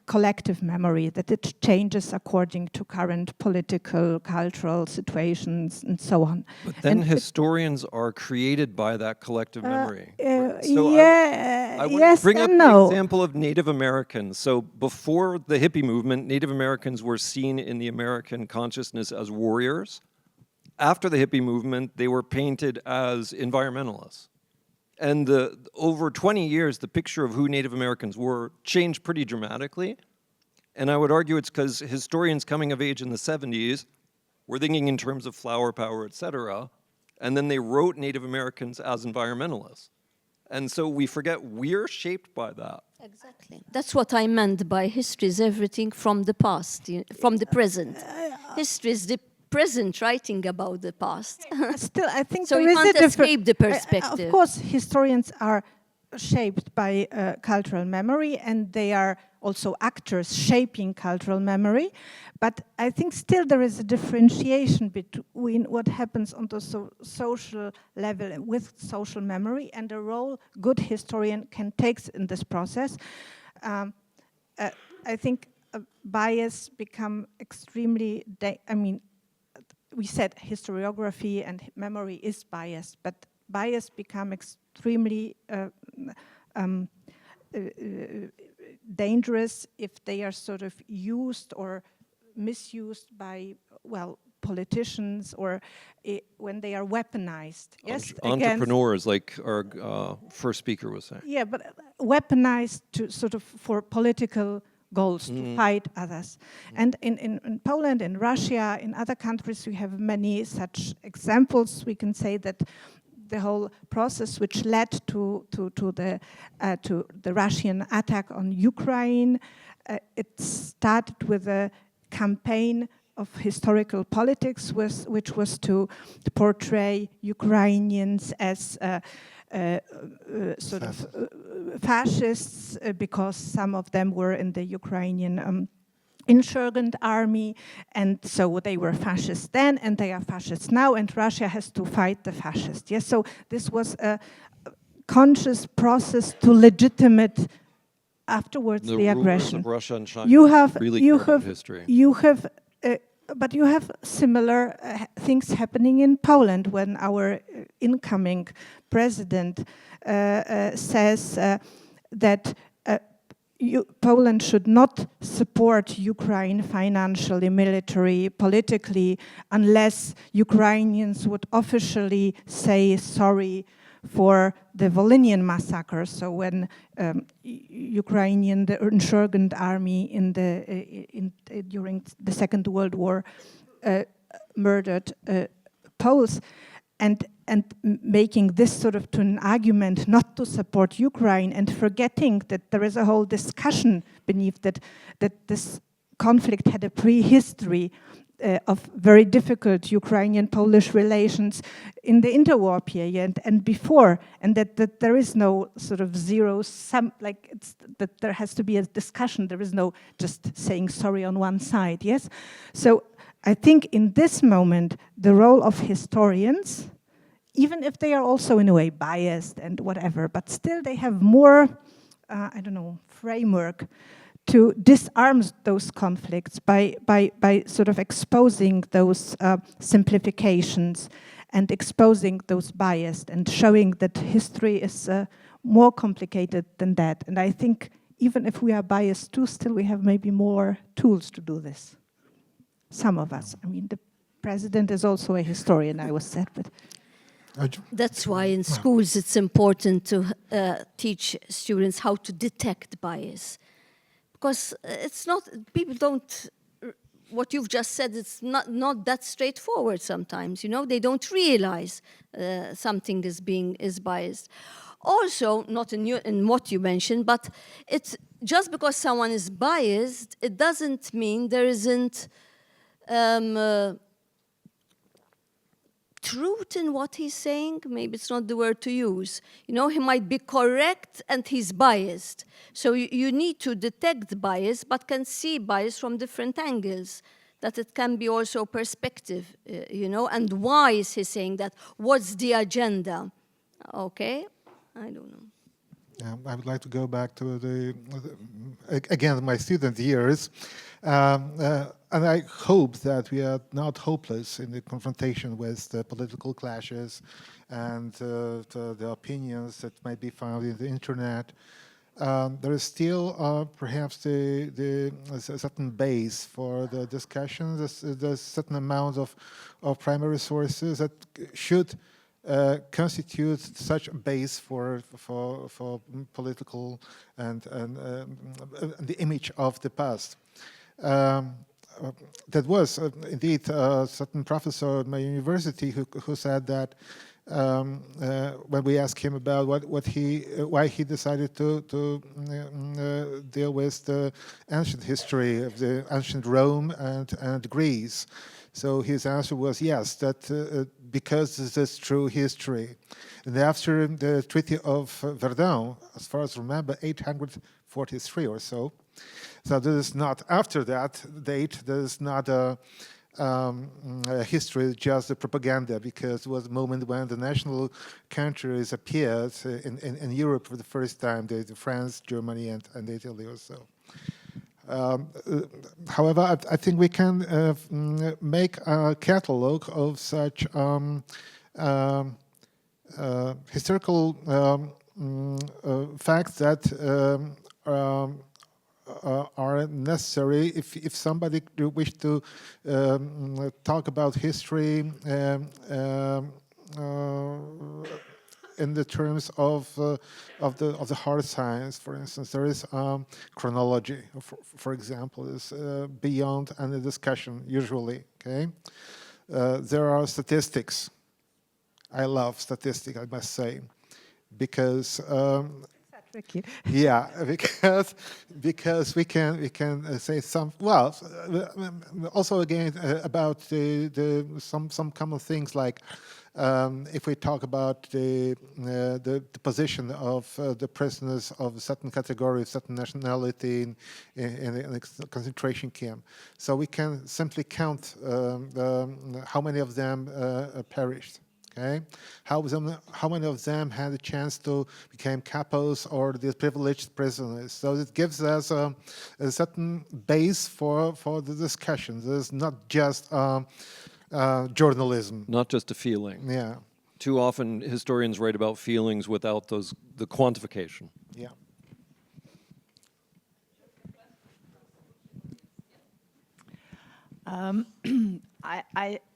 collective memory, that it changes according to current political, cultural situations, and so on. But then historians are created by that collective memory. So I want yes to bring up and the no. example of Native Americans. So before the hippie movement, Native Americans were seen in the American consciousness as warriors. After the hippie movement, they were painted as environmentalists. And over 20 years, the picture of who Native Americans were changed pretty dramatically. And I would argue it's because historians coming of age in the 70s were thinking in terms of flower power, et cetera, and then they wrote Native Americans as environmentalists. And so we forget we're shaped by that. Exactly. That's what I meant by history is everything from the past, from the present. History is the present writing about the past. Still, I think so there you is can't a escape the perspective. Of course, historians are shaped by cultural memory, and they are also actors shaping cultural memory. But I think still there is a differentiation between what happens on the social level with social memory and the role good historian can take in this process. I think bias become extremely, we said historiography and memory is biased, but bias become extremely dangerous if they are sort of used or misused by, well, politicians, or when they are weaponized. Yes, entrepreneurs, like our first speaker was saying. Yeah, but weaponized to sort of for political goals, to fight others. And in Poland, in Russia, in other countries, we have many such examples. We can say that the whole process which led to the Russian attack on Ukraine. It started with a campaign of historical politics, which was to portray Ukrainians as sort of fascists, because some of them were in the Ukrainian insurgent army, and so they were fascists then, and they are fascists now, and Russia has to fight the fascists. Yes, so this was a conscious process to legitimate afterwards the aggression. Of Russia and China really you care about have, history. but you have similar things happening in Poland when our incoming president says that Poland should not support Ukraine financially, militarily, politically, unless Ukrainians would officially say sorry for the Volhynian massacre. So when the insurgent army during the Second World War murdered Poles, and making this sort of to an argument not to support Ukraine, and forgetting that there is a whole discussion beneath that this conflict had a prehistory of very difficult Ukrainian-Polish relations in the interwar period and before, and that there is no sort of zero sum, like that there has to be a discussion. There is no just saying sorry on one side, yes? So I think in this moment, the role of historians, even if they are also in a way biased and whatever, but still they have more, I don't know, framework to disarm those conflicts by sort of exposing those simplifications and exposing those bias and showing that history is more complicated than that. And I think even if we are biased too, still we have maybe more tools to do this. Some of us. I mean, the president is also a historian, I was said, but... That's why in schools it's important to teach students how to detect bias. Because it's not, people don't, what you've just said, it's not that straightforward sometimes, you know, they don't realize something is biased. Also, not in what you mentioned, but it's just because someone is biased, it doesn't mean there isn't truth in what he's saying. Maybe it's not the word to use. You know, he might be correct and he's biased. So you need to detect bias, but can see bias from different angles, that it can be also perspective, you know, and why is he saying that? What's the agenda? Okay, I don't know. I would like to go back to again, my student years. And I hope that we are not hopeless in the confrontation with the political clashes and the opinions that might be found in the internet. There is still perhaps a certain base for the discussion. There's a certain amount of primary sources that should constitute such a base for political and the image of the past. That was indeed a certain professor at my university who said that when we asked him about why he decided to deal with the ancient history of the ancient Rome and Greece. So his answer was yes, that because this is true history. And after the Treaty of Verdun, as far as I remember, 843 or so. So this is not after that date. There is not a history, just a propaganda, because it was a moment when the national countries appeared in Europe for the first time, the France, Germany, and Italy or so. However, I think we can make a catalog of such historical facts that are necessary if somebody wish to talk about history in the terms of the hard science. For instance, there is chronology, for example, is beyond any discussion usually. Okay, there are statistics. I love statistics, I must say, because Tricky. yeah, because we can say some, well, also again about some common things like if we talk about the position of the prisoners of a certain category, certain nationality in a concentration camp, so we can simply count how many of them perished. Okay, how many of them had a chance to become capos or the privileged prisoners? So it gives us a certain base for the discussion. It's not just journalism. Not just a feeling. Yeah. Too often historians write about feelings without the quantification. Yeah.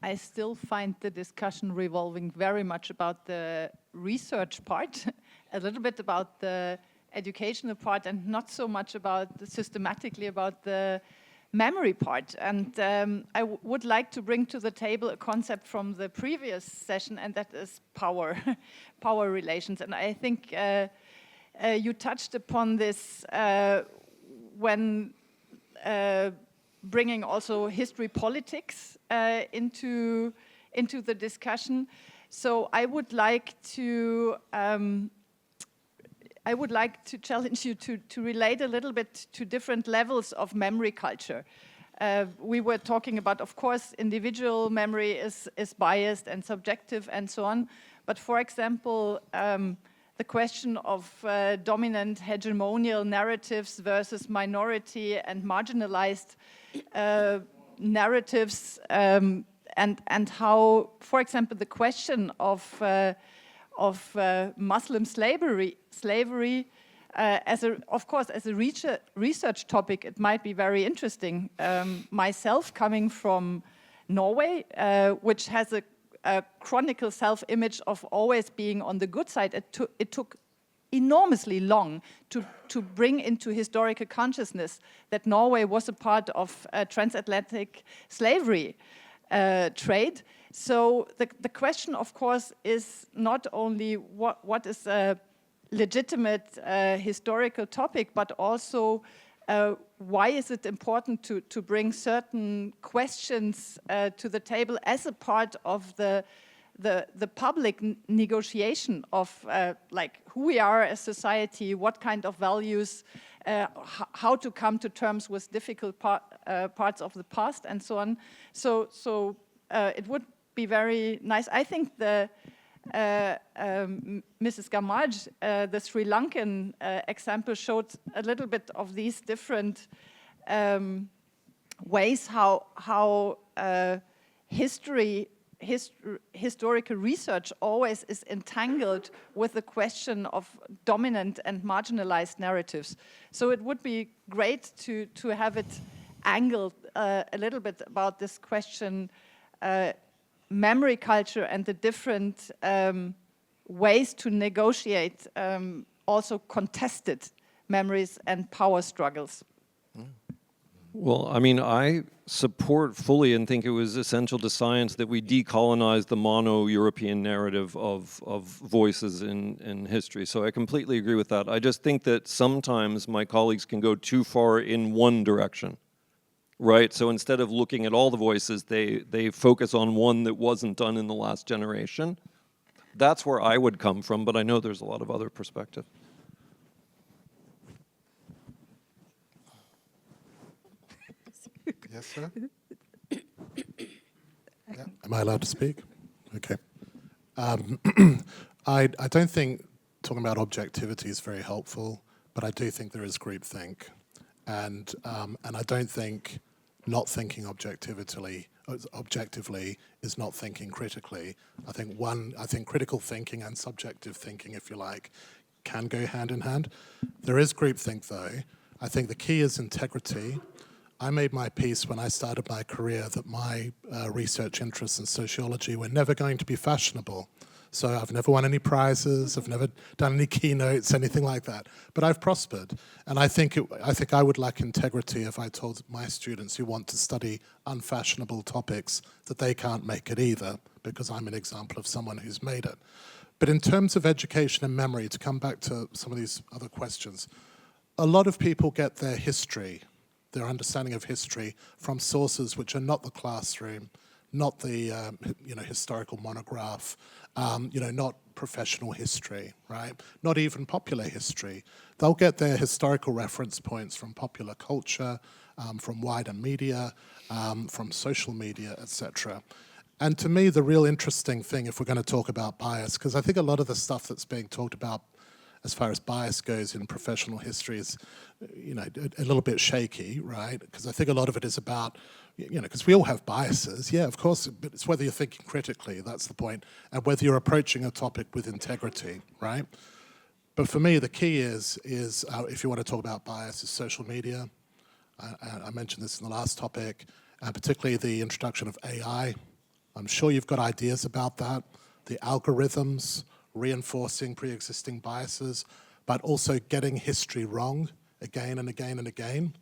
I still find the discussion revolving very much about the research part, a little bit about the educational part, and not so much about systematically about the memory part. And I would like to bring to the table a concept from the previous session, and that is power, power relations. And I think you touched upon this when bringing also history politics into the discussion. So I would like to challenge you to relate a little bit to different levels of memory culture. We were talking about, of course, individual memory is biased and subjective and so on. But for example, the question of dominant hegemonial narratives versus minority and marginalized narratives, and how, for example, the question of Muslim slavery, of course, as a research topic, it might be very interesting. Myself, coming from Norway, which has a chronicle self-image of always being on the good side, it took enormously long to bring into historical consciousness that Norway was a part of transatlantic slavery trade. So the question, of course, is not only what is a legitimate historical topic, but also why is it important to bring certain questions to the table as a part of the public negotiation of like who we are as society, what kind of values, how to come to terms with difficult parts of the past, and so on. So it would be very nice. I think the Mrs. Gamaj, the Sri Lankan example, showed a little bit of these different ways how historical research always is entangled with the question of dominant and marginalized narratives. So it would be great to have it angled a little bit about this question, memory culture and the different ways to negotiate also contested memories and power struggles. Well, I mean, I support fully and think it was essential to science that we decolonize the mono-European narrative of voices in history. So I completely agree with that. I just think that sometimes my colleagues can go too far in one direction, right? So instead of looking at all the voices, they focus on one that wasn't done in the last generation. That's where I would come from, but I know there's a lot of other perspective. Yes, sir. Am I allowed to speak? Okay. I don't think talking about objectivity is very helpful, but I do think there is groupthink, and I don't think not thinking objectively is not thinking critically. I think critical thinking and subjective thinking, if you like, can go hand in hand. There is groupthink, though. I think the key is integrity. I made my peace when I started my career that my research interests in sociology were never going to be fashionable. So I've never won any prizes, I've never done any keynotes, anything like that. But I've prospered. And I think I would lack integrity if I told my students who want to study unfashionable topics that they can't make it either, because I'm an example of someone who's made it. But in terms of education and memory, to come back to some of these other questions, a lot of people get their history, their understanding of history, from sources which are not the classroom, not the historical monograph, not professional history, right? Not even popular history. They'll get their historical reference points from popular culture, from wider media, from social media, etc. And to me, the real interesting thing, if we're going to talk about bias, because I think a lot of the stuff that's being talked about as far as bias goes in professional history is, a little bit shaky, right? Because I think a lot of it is about, because we all have biases, yeah, of course, but it's whether you're thinking critically, that's the point, and whether you're approaching a topic with integrity, right? But for me, the key is if you want to talk about bias, is social media. I mentioned this in the last topic, and particularly the introduction of AI. I'm sure you've got ideas about that. The algorithms reinforcing pre-existing biases, but also getting history wrong again and again and again.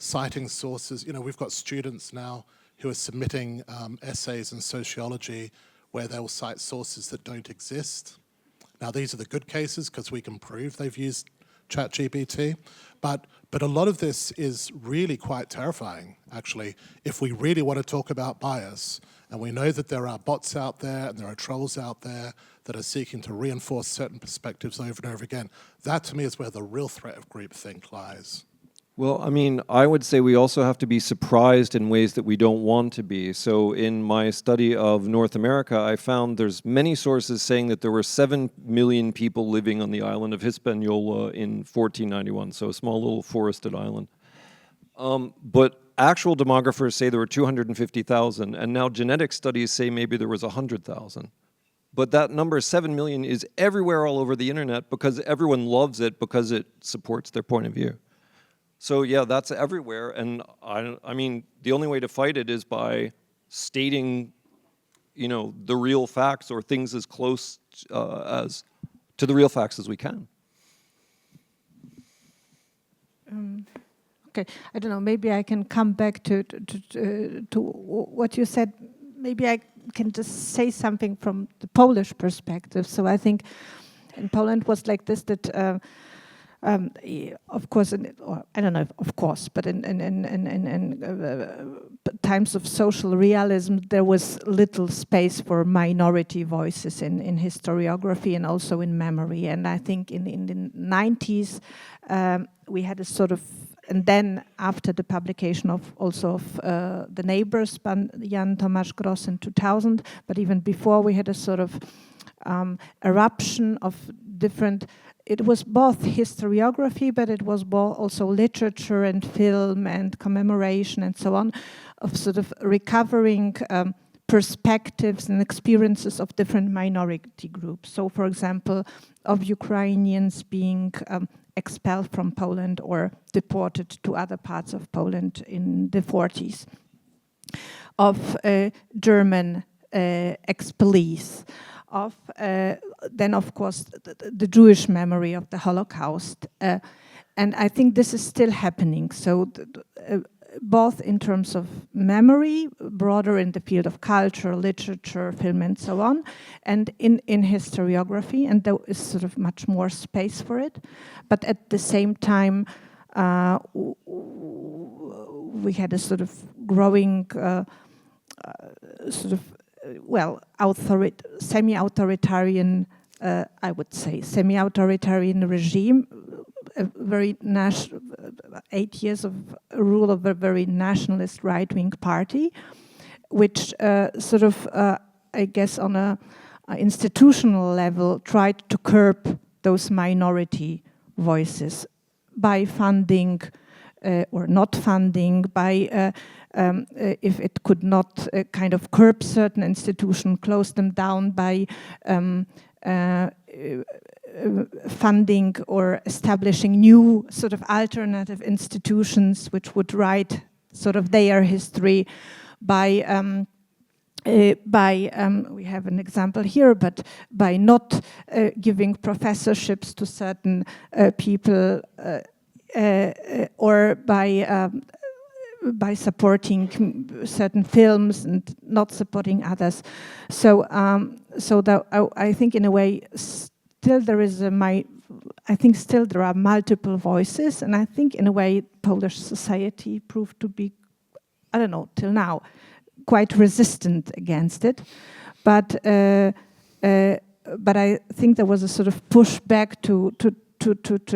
Citing sources. We've got students now who are submitting essays in sociology where they'll cite sources that don't exist. Now, these are the good cases because we can prove they've used ChatGPT, but a lot of this is really quite terrifying, actually, if we really want to talk about bias. And we know that there are bots out there and there are trolls out there that are seeking to reinforce certain perspectives over and over again. That, to me, is where the real threat of groupthink lies. Well, I mean, I would say we also have to be surprised in ways that we don't want to be. So in my study of North America, I found there's many sources saying that there were 7 million people living on the island of Hispaniola in 1491, so a small little forested island. But actual demographers say there were 250,000, and now genetic studies say maybe there was 100,000. But that number, 7 million, is everywhere all over the internet because everyone loves it because it supports their point of view. So yeah, that's everywhere, and I mean, the only way to fight it is by stating, the real facts or things as close as to the real facts as we can. Okay, I don't know. Maybe I can come back to what you said. Maybe I can just say something from the Polish perspective. So I think in Poland was like this that. Of course, or I don't know, of course, but in times of social realism, there was little space for minority voices in historiography and also in memory. And I think in the 90s, we had a sort of, and then after the publication of The Neighbors by Jan Tomasz Gross in 2000, but even before, we had a sort of eruption of different. It was both historiography, but it was also literature and film and commemoration and so on, of sort of recovering perspectives and experiences of different minority groups. So, for example, of Ukrainians being expelled from Poland or deported to other parts of Poland in the 40s, of German expellees, of then, of course, the Jewish memory of the Holocaust. And I think this is still happening. So both in terms of memory, broader in the field of culture, literature, film, and so on, and in historiography, and there is sort of much more space for it. But at the same time, we had a sort of growing semi-authoritarian, I would say, semi-authoritarian regime, a very 8 years of rule of a very nationalist right-wing party, which I guess on a institutional level tried to curb those minority voices by funding or not funding, by if it could not kind of curb certain institutions, close them down by funding or establishing new sort of alternative institutions which would write sort of their history, by by, we have an example here, but by not giving professorships to certain people or by supporting certain films and not supporting others. So, I think in a way, still there is I think still there are multiple voices, and I think in a way Polish society proved to be, I don't know, till now, quite resistant against it. But I think there was a sort of pushback to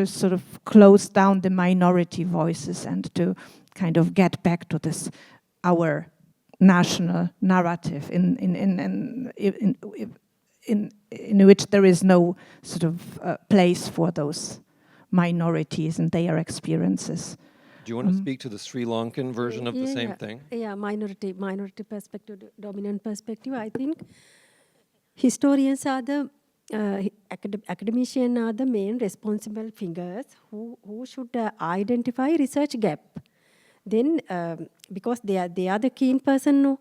sort of close down the minority voices and to kind of get back to this our national narrative in which there is no sort of place for those minorities and their experiences. Do you want to speak to the Sri Lankan version of the same thing? Yeah, minority perspective, dominant perspective. I think historians are the academicians are the main responsible figures who should identify research gap. Then, because they are the keen person, no,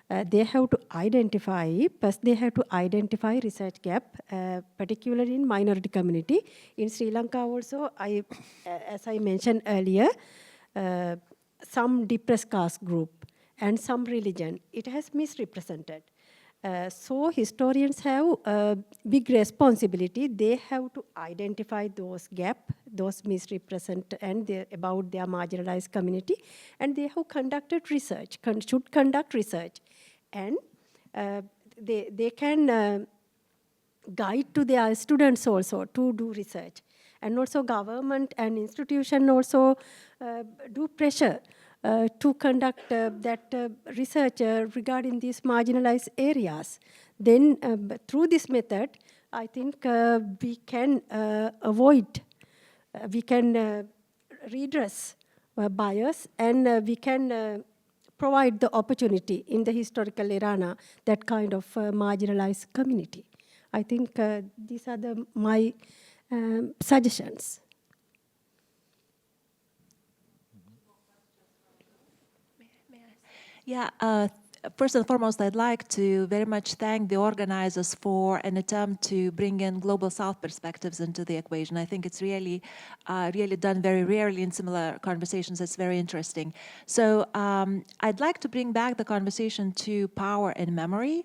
they have to identify. First, they have to identify research gap, particularly in minority community. In Sri Lanka, also, as I mentioned earlier, some depressed caste group and some religion, it has misrepresented. So historians have a big responsibility. They have to identify those gaps, those misrepresent and about their marginalized community, and they have conducted research, should conduct research. And they can guide to their students also to do research. And also government and institution also do pressure to conduct that research regarding these marginalized areas. Then through this method, I think we can avoid, we can redress bias, and we can provide the opportunity in the historical arena, that kind of marginalized community. I think these are my suggestions. Yeah, first and foremost, I'd like to very much thank the organizers for an attempt to bring in Global South perspectives into the equation. I think it's really done very rarely in similar conversations. It's very interesting. So I'd like to bring back the conversation to power and memory.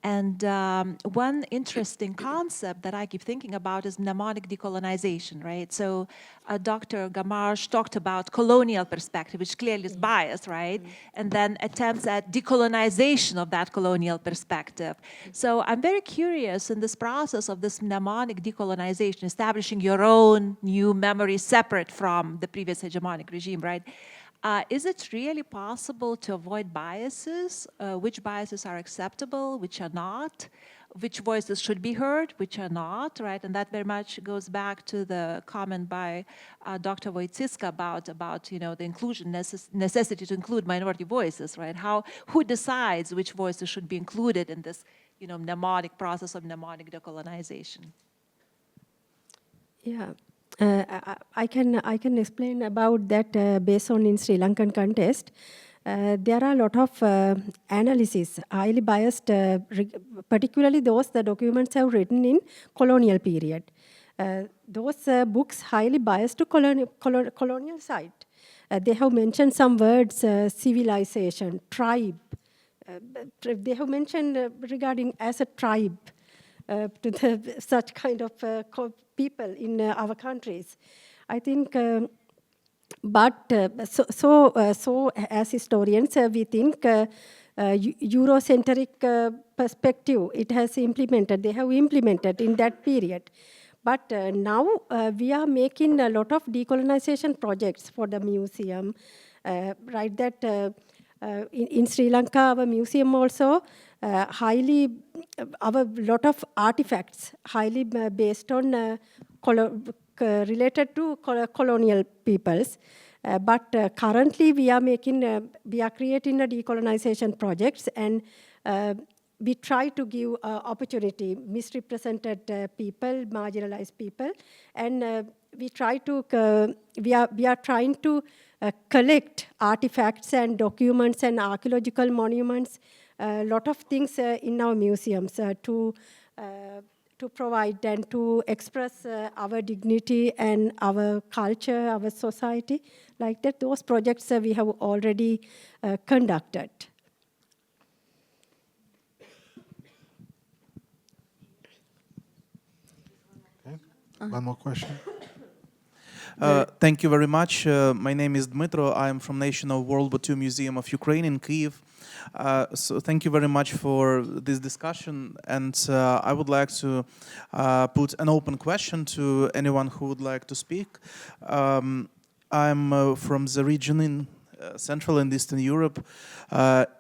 And one interesting concept that I keep thinking about is mnemonic decolonization, right? So Dr. Gamarsh talked about colonial perspective, which clearly is biased, right? And then attempts at decolonization of that colonial perspective. So I'm very curious in this process of this mnemonic decolonization, establishing your own new memory separate from the previous hegemonic regime, right? Is it really possible to avoid biases? Which biases are acceptable, which are not? Which voices should be heard, which are not, right? And that very much goes back to the comment by Dr. Wojcicka about the inclusion necessity to include minority voices, right? Who decides which voices should be included in this, mnemonic process of mnemonic decolonization? Yeah. I can explain about that based on in Sri Lankan context. There are a lot of analysis, highly biased, particularly the documents have written in colonial period. Those books highly biased to colonial side. They have mentioned some words, civilization, tribe. They have mentioned regarding as a tribe to such kind of people in our countries. I think, so as historians, we think Eurocentric perspective, it has implemented, they have implemented in that period. But now we are making a lot of decolonization projects for the museum, right? That in Sri Lanka, our museum also highly, our lot of artifacts highly based on related to colonial peoples. But currently we are creating a decolonization projects, and we try to give opportunity misrepresented people, marginalized people, and we are trying to collect artifacts and documents and archaeological monuments a lot of things in our museums to provide and to express our dignity and our culture, our society, like that. Those projects we have already conducted. Okay. One more question. Thank you very much. My name is Dmitro. I am from National World War II Museum of Ukraine in Kyiv. So thank you very much for this discussion. And I would like to put an open question to anyone who would like to speak. I'm from the region in Central and Eastern Europe,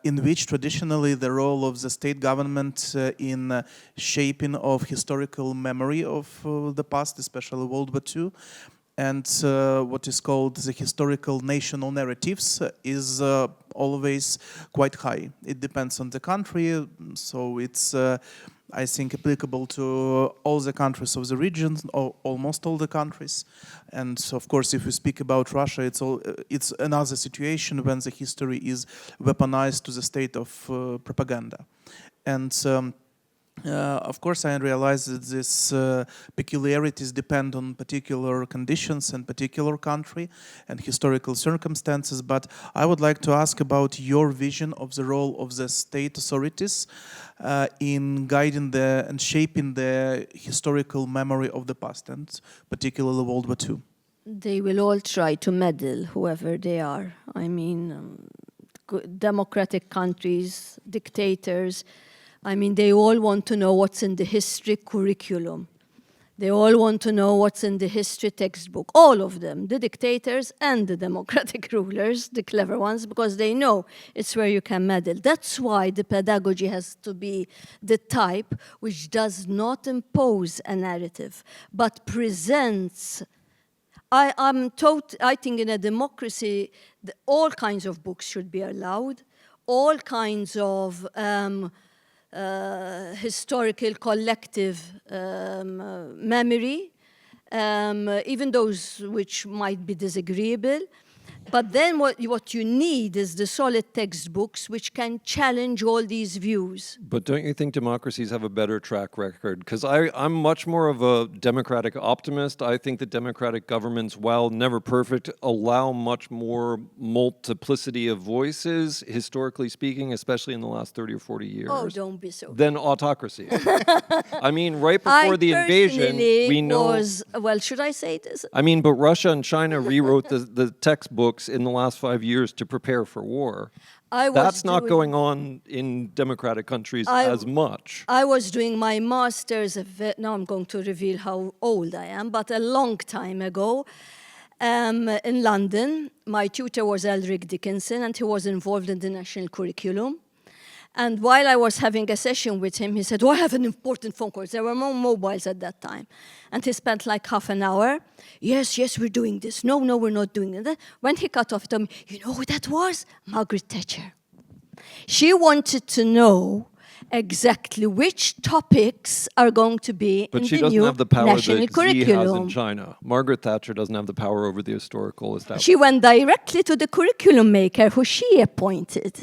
in which traditionally the role of the state government in shaping of historical memory of the past, especially World War II, and what is called the historical national narratives is always quite high. It depends on the country, so it's, I think, applicable to all the countries of the region, or almost all the countries. And so, of course, if we speak about Russia, it's another situation when the history is weaponized to the state of propaganda. And of course, I realize that these peculiarities depend on particular conditions and particular country and historical circumstances, but I would like to ask about your vision of the role of the state authorities in guiding and shaping the historical memory of the past, and particularly World War II. They will all try to meddle, whoever they are. I mean, democratic countries, dictators, I mean, they all want to know what's in the history curriculum. They all want to know what's in the history textbook. All of them, the dictators and the democratic rulers, the clever ones, because they know it's where you can meddle. That's why the pedagogy has to be the type which does not impose a narrative, but presents. I think in a democracy, all kinds of books should be allowed, all kinds of historical collective memory, even those which might be disagreeable. But then what you need is the solid textbooks which can challenge all these views. But don't you think democracies have a better track record? Because I'm much more of a democratic optimist. I think that democratic governments, while never perfect, allow much more multiplicity of voices, historically speaking, especially in the last 30 or 40 years. Oh, don't be so. Than autocracy. I mean, right before the invasion, we know... Well, should I say this? I mean, but Russia and China rewrote the textbooks in the last 5 years to prepare for war. That's not going on in democratic countries as much. I was doing my master's, now I'm going to reveal how old I am, but a long time ago in London. My tutor was Elric Dickinson, and he was involved in the national curriculum. And while I was having a session with him, he said, oh, I have an important phone call. There were no mobiles at that time. And he spent like half an hour. Yes, we're doing this. No, we're not doing it. When he cut off, he told me, you know who that was? Margaret Thatcher. She wanted to know exactly which topics are going to be in the new national curriculum. But she doesn't have the power that Xi has in China. Margaret Thatcher doesn't have the power over the historical establishment. She went directly to the curriculum maker, who she appointed.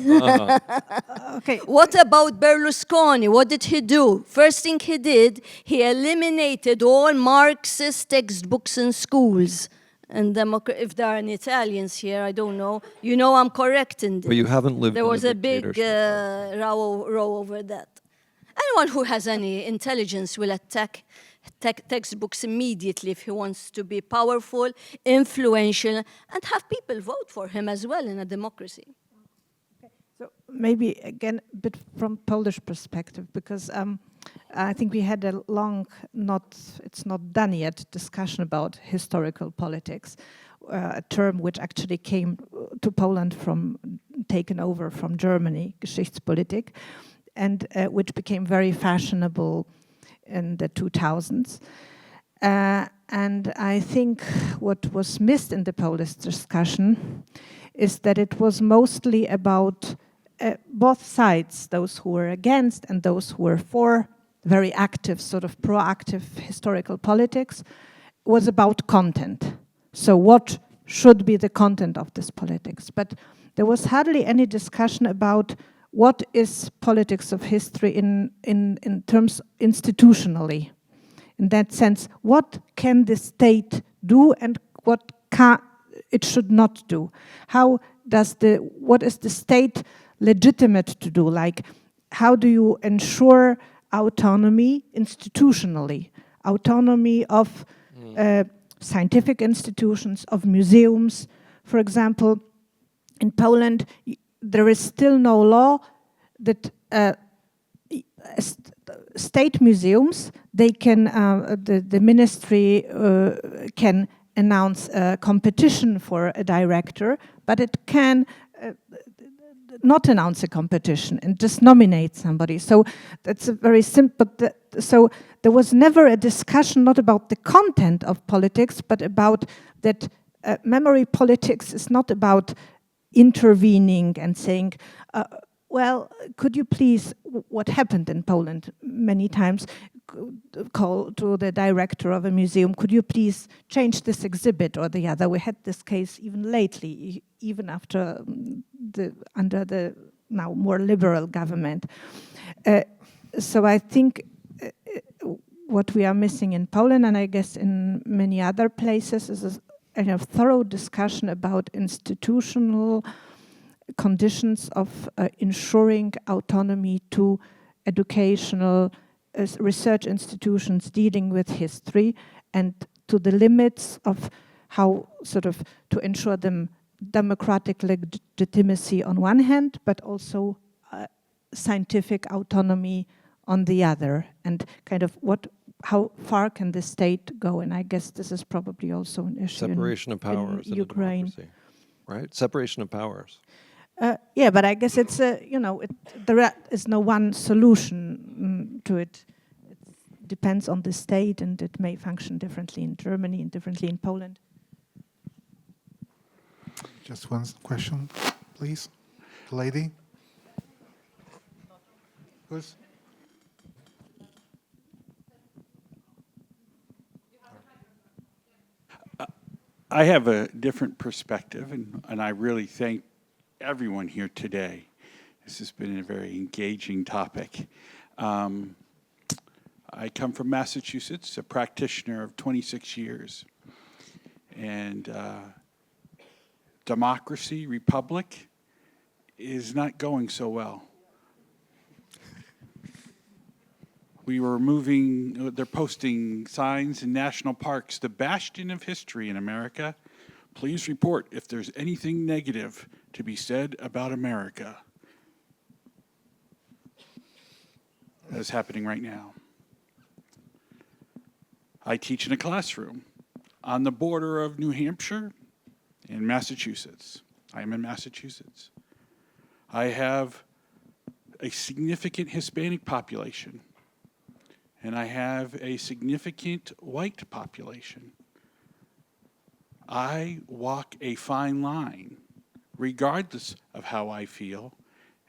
Okay. What about Berlusconi? What did he do? First thing he did, he eliminated all Marxist textbooks in schools. And if there are any Italians here, I don't know. You know I'm correct in this. But you haven't lived There in was a big dictatorship. row over that. Anyone who has any intelligence will attack textbooks immediately if he wants to be powerful, influential, and have people vote for him as well in a democracy. So maybe, again, a bit from Polish perspective, because I think we had a long, it's not done yet, discussion about historical politics, a term which actually came to Poland taken over from Germany, Geschichtspolitik, and which became very fashionable in the 2000s. And I think what was missed in the Polish discussion is that it was mostly about both sides, those who were against and those who were for, very active, sort of proactive historical politics, was about content. So what should be the content of this politics? But there was hardly any discussion about what is politics of history in terms institutionally? In that sense, what can the state do and what it should not do? What is the state legitimate to do? Like, how do you ensure autonomy institutionally? Autonomy of scientific institutions, of museums. For example, in Poland, there is still no law that state museums, they can, the ministry can announce a competition for a director, but it can not announce a competition and just nominate somebody. So that's a very simple, so there was never a discussion not about the content of politics, but about that memory politics is not about intervening and saying, well, could you please, what happened in Poland many times, call to the director of a museum, could you please change this exhibit or the other? We had this case even lately, even after under the now more liberal government. So I think what we are missing in Poland, and I guess in many other places, is a thorough discussion about institutional conditions of ensuring autonomy to educational research institutions dealing with history, and to the limits of how sort of to ensure them democratic legitimacy on one hand, but also scientific autonomy on the other, and kind of how far can the state go? And I guess this is probably also an issue Separation of powers in Ukraine. A democracy, right? Separation of powers. Yeah, but I guess it's there is no one solution to it. It depends on the state, and it may function differently in Germany and differently in Poland. Just one question, please. The lady. Who's? I have a different perspective, and I really thank everyone here today. This has been a very engaging topic. I come from Massachusetts, a practitioner of 26 years. And democracy, republic, is not going so well. We were they're posting signs in national parks, the bastion of history in America. Please report if there's anything negative to be said about America. That's happening right now. I teach in a classroom on the border of New Hampshire and Massachusetts. I am in Massachusetts. I have a significant Hispanic population, and I have a significant white population. I walk a fine line, regardless of how I feel,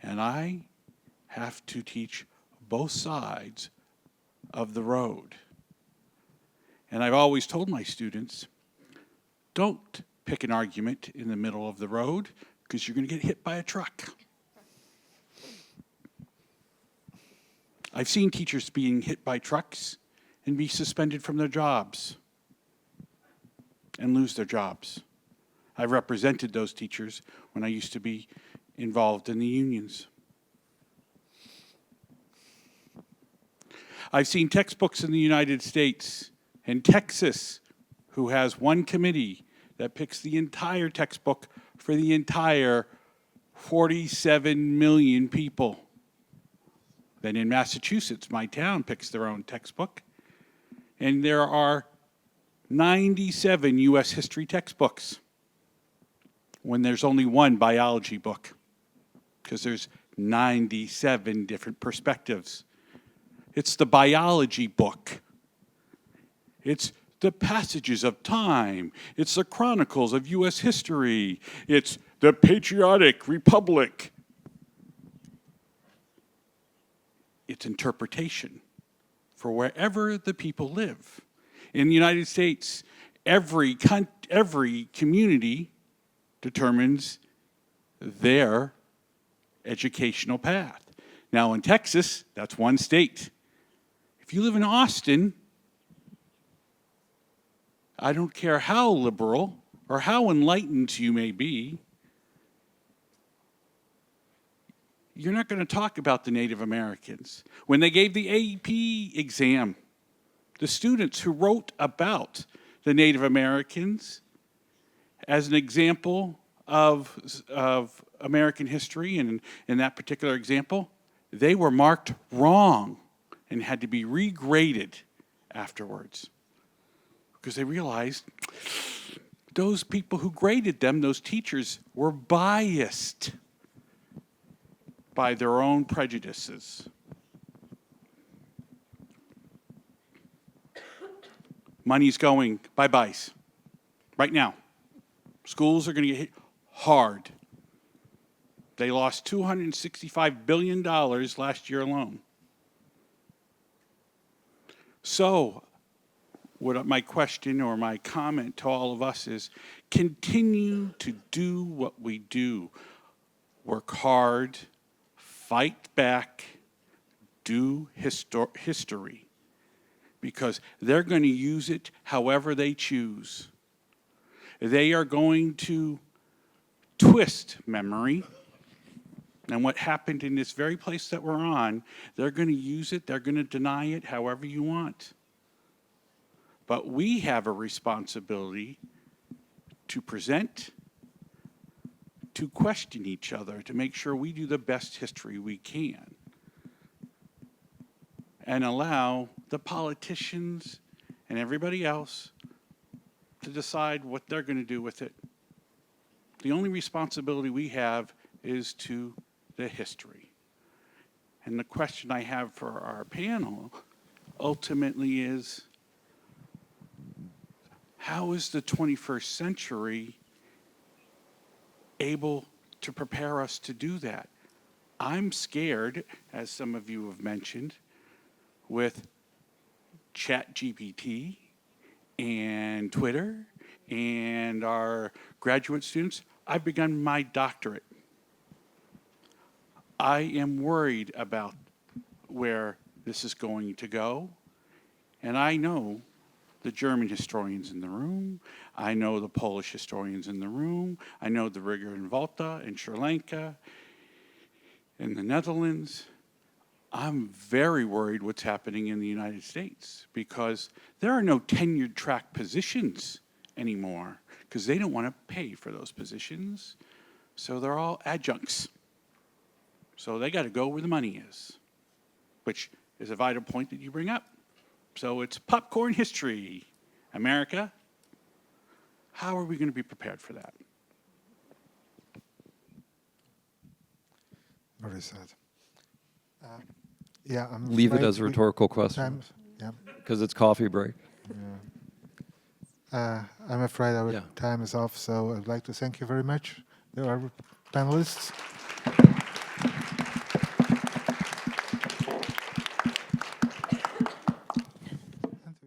and I have to teach both sides of the road. And I've always told my students, don't pick an argument in the middle of the road, because you're going to get hit by a truck. I've seen teachers being hit by trucks and be suspended from their jobs and lose their jobs. I've represented those teachers when I used to be involved in the unions. I've seen textbooks in the United States and Texas, who has one committee that picks the entire textbook for the entire 47 million people. Then in Massachusetts, my town picks their own textbook. And there are 97 U.S. history textbooks when there's only one biology book, because there's 97 different perspectives. It's the biology book. It's the passages of time. It's the chronicles of U.S. history. It's the patriotic republic. It's interpretation for wherever the people live. In the United States, every community determines their educational path. Now in Texas, that's one state. If you live in Austin, I don't care how liberal or how enlightened you may be, you're not going to talk about the Native Americans. When they gave the AP exam, the students who wrote about the Native Americans as an example of American history, and in that particular example, they were marked wrong and had to be regraded afterwards because they realized those people who graded them, those teachers, were biased by their own prejudices. Money's going bye-byes right now. Schools are going to get hit hard. They lost $265 billion last year alone. So, what my question or my comment to all of us is, continue to do what we do. Work hard, fight back, do history. Because they're going to use it however they choose. They are going to twist memory. And what happened in this very place that we're on, they're going to use it, they're going to deny it however you want. But we have a responsibility to present, to question each other, to make sure we do the best history we can. And allow the politicians and everybody else to decide what they're going to do with it. The only responsibility we have is to the history. And the question I have for our panel ultimately is, how is the 21st century able to prepare us to do that? I'm scared, as some of you have mentioned, with ChatGPT and Twitter and our graduate students. I've begun my doctorate. I am worried about where this is going to go. And I know the German historians in the room. I know the Polish historians in the room. I know the Rigger and Volta in Sri Lanka, in the Netherlands. I'm very worried what's happening in the United States because there are no tenured track positions anymore because they don't want to pay for those positions. So they're all adjuncts. So they got to go where the money is, which is a vital point that you bring up. So it's popcorn history. America, how are we going to be prepared for that? Very sad. Yeah, I'm Leave it afraid as a rhetorical question. Yeah. Because it's coffee break. Yeah. I'm afraid our time is off, so I'd like to thank you very much, our panelists.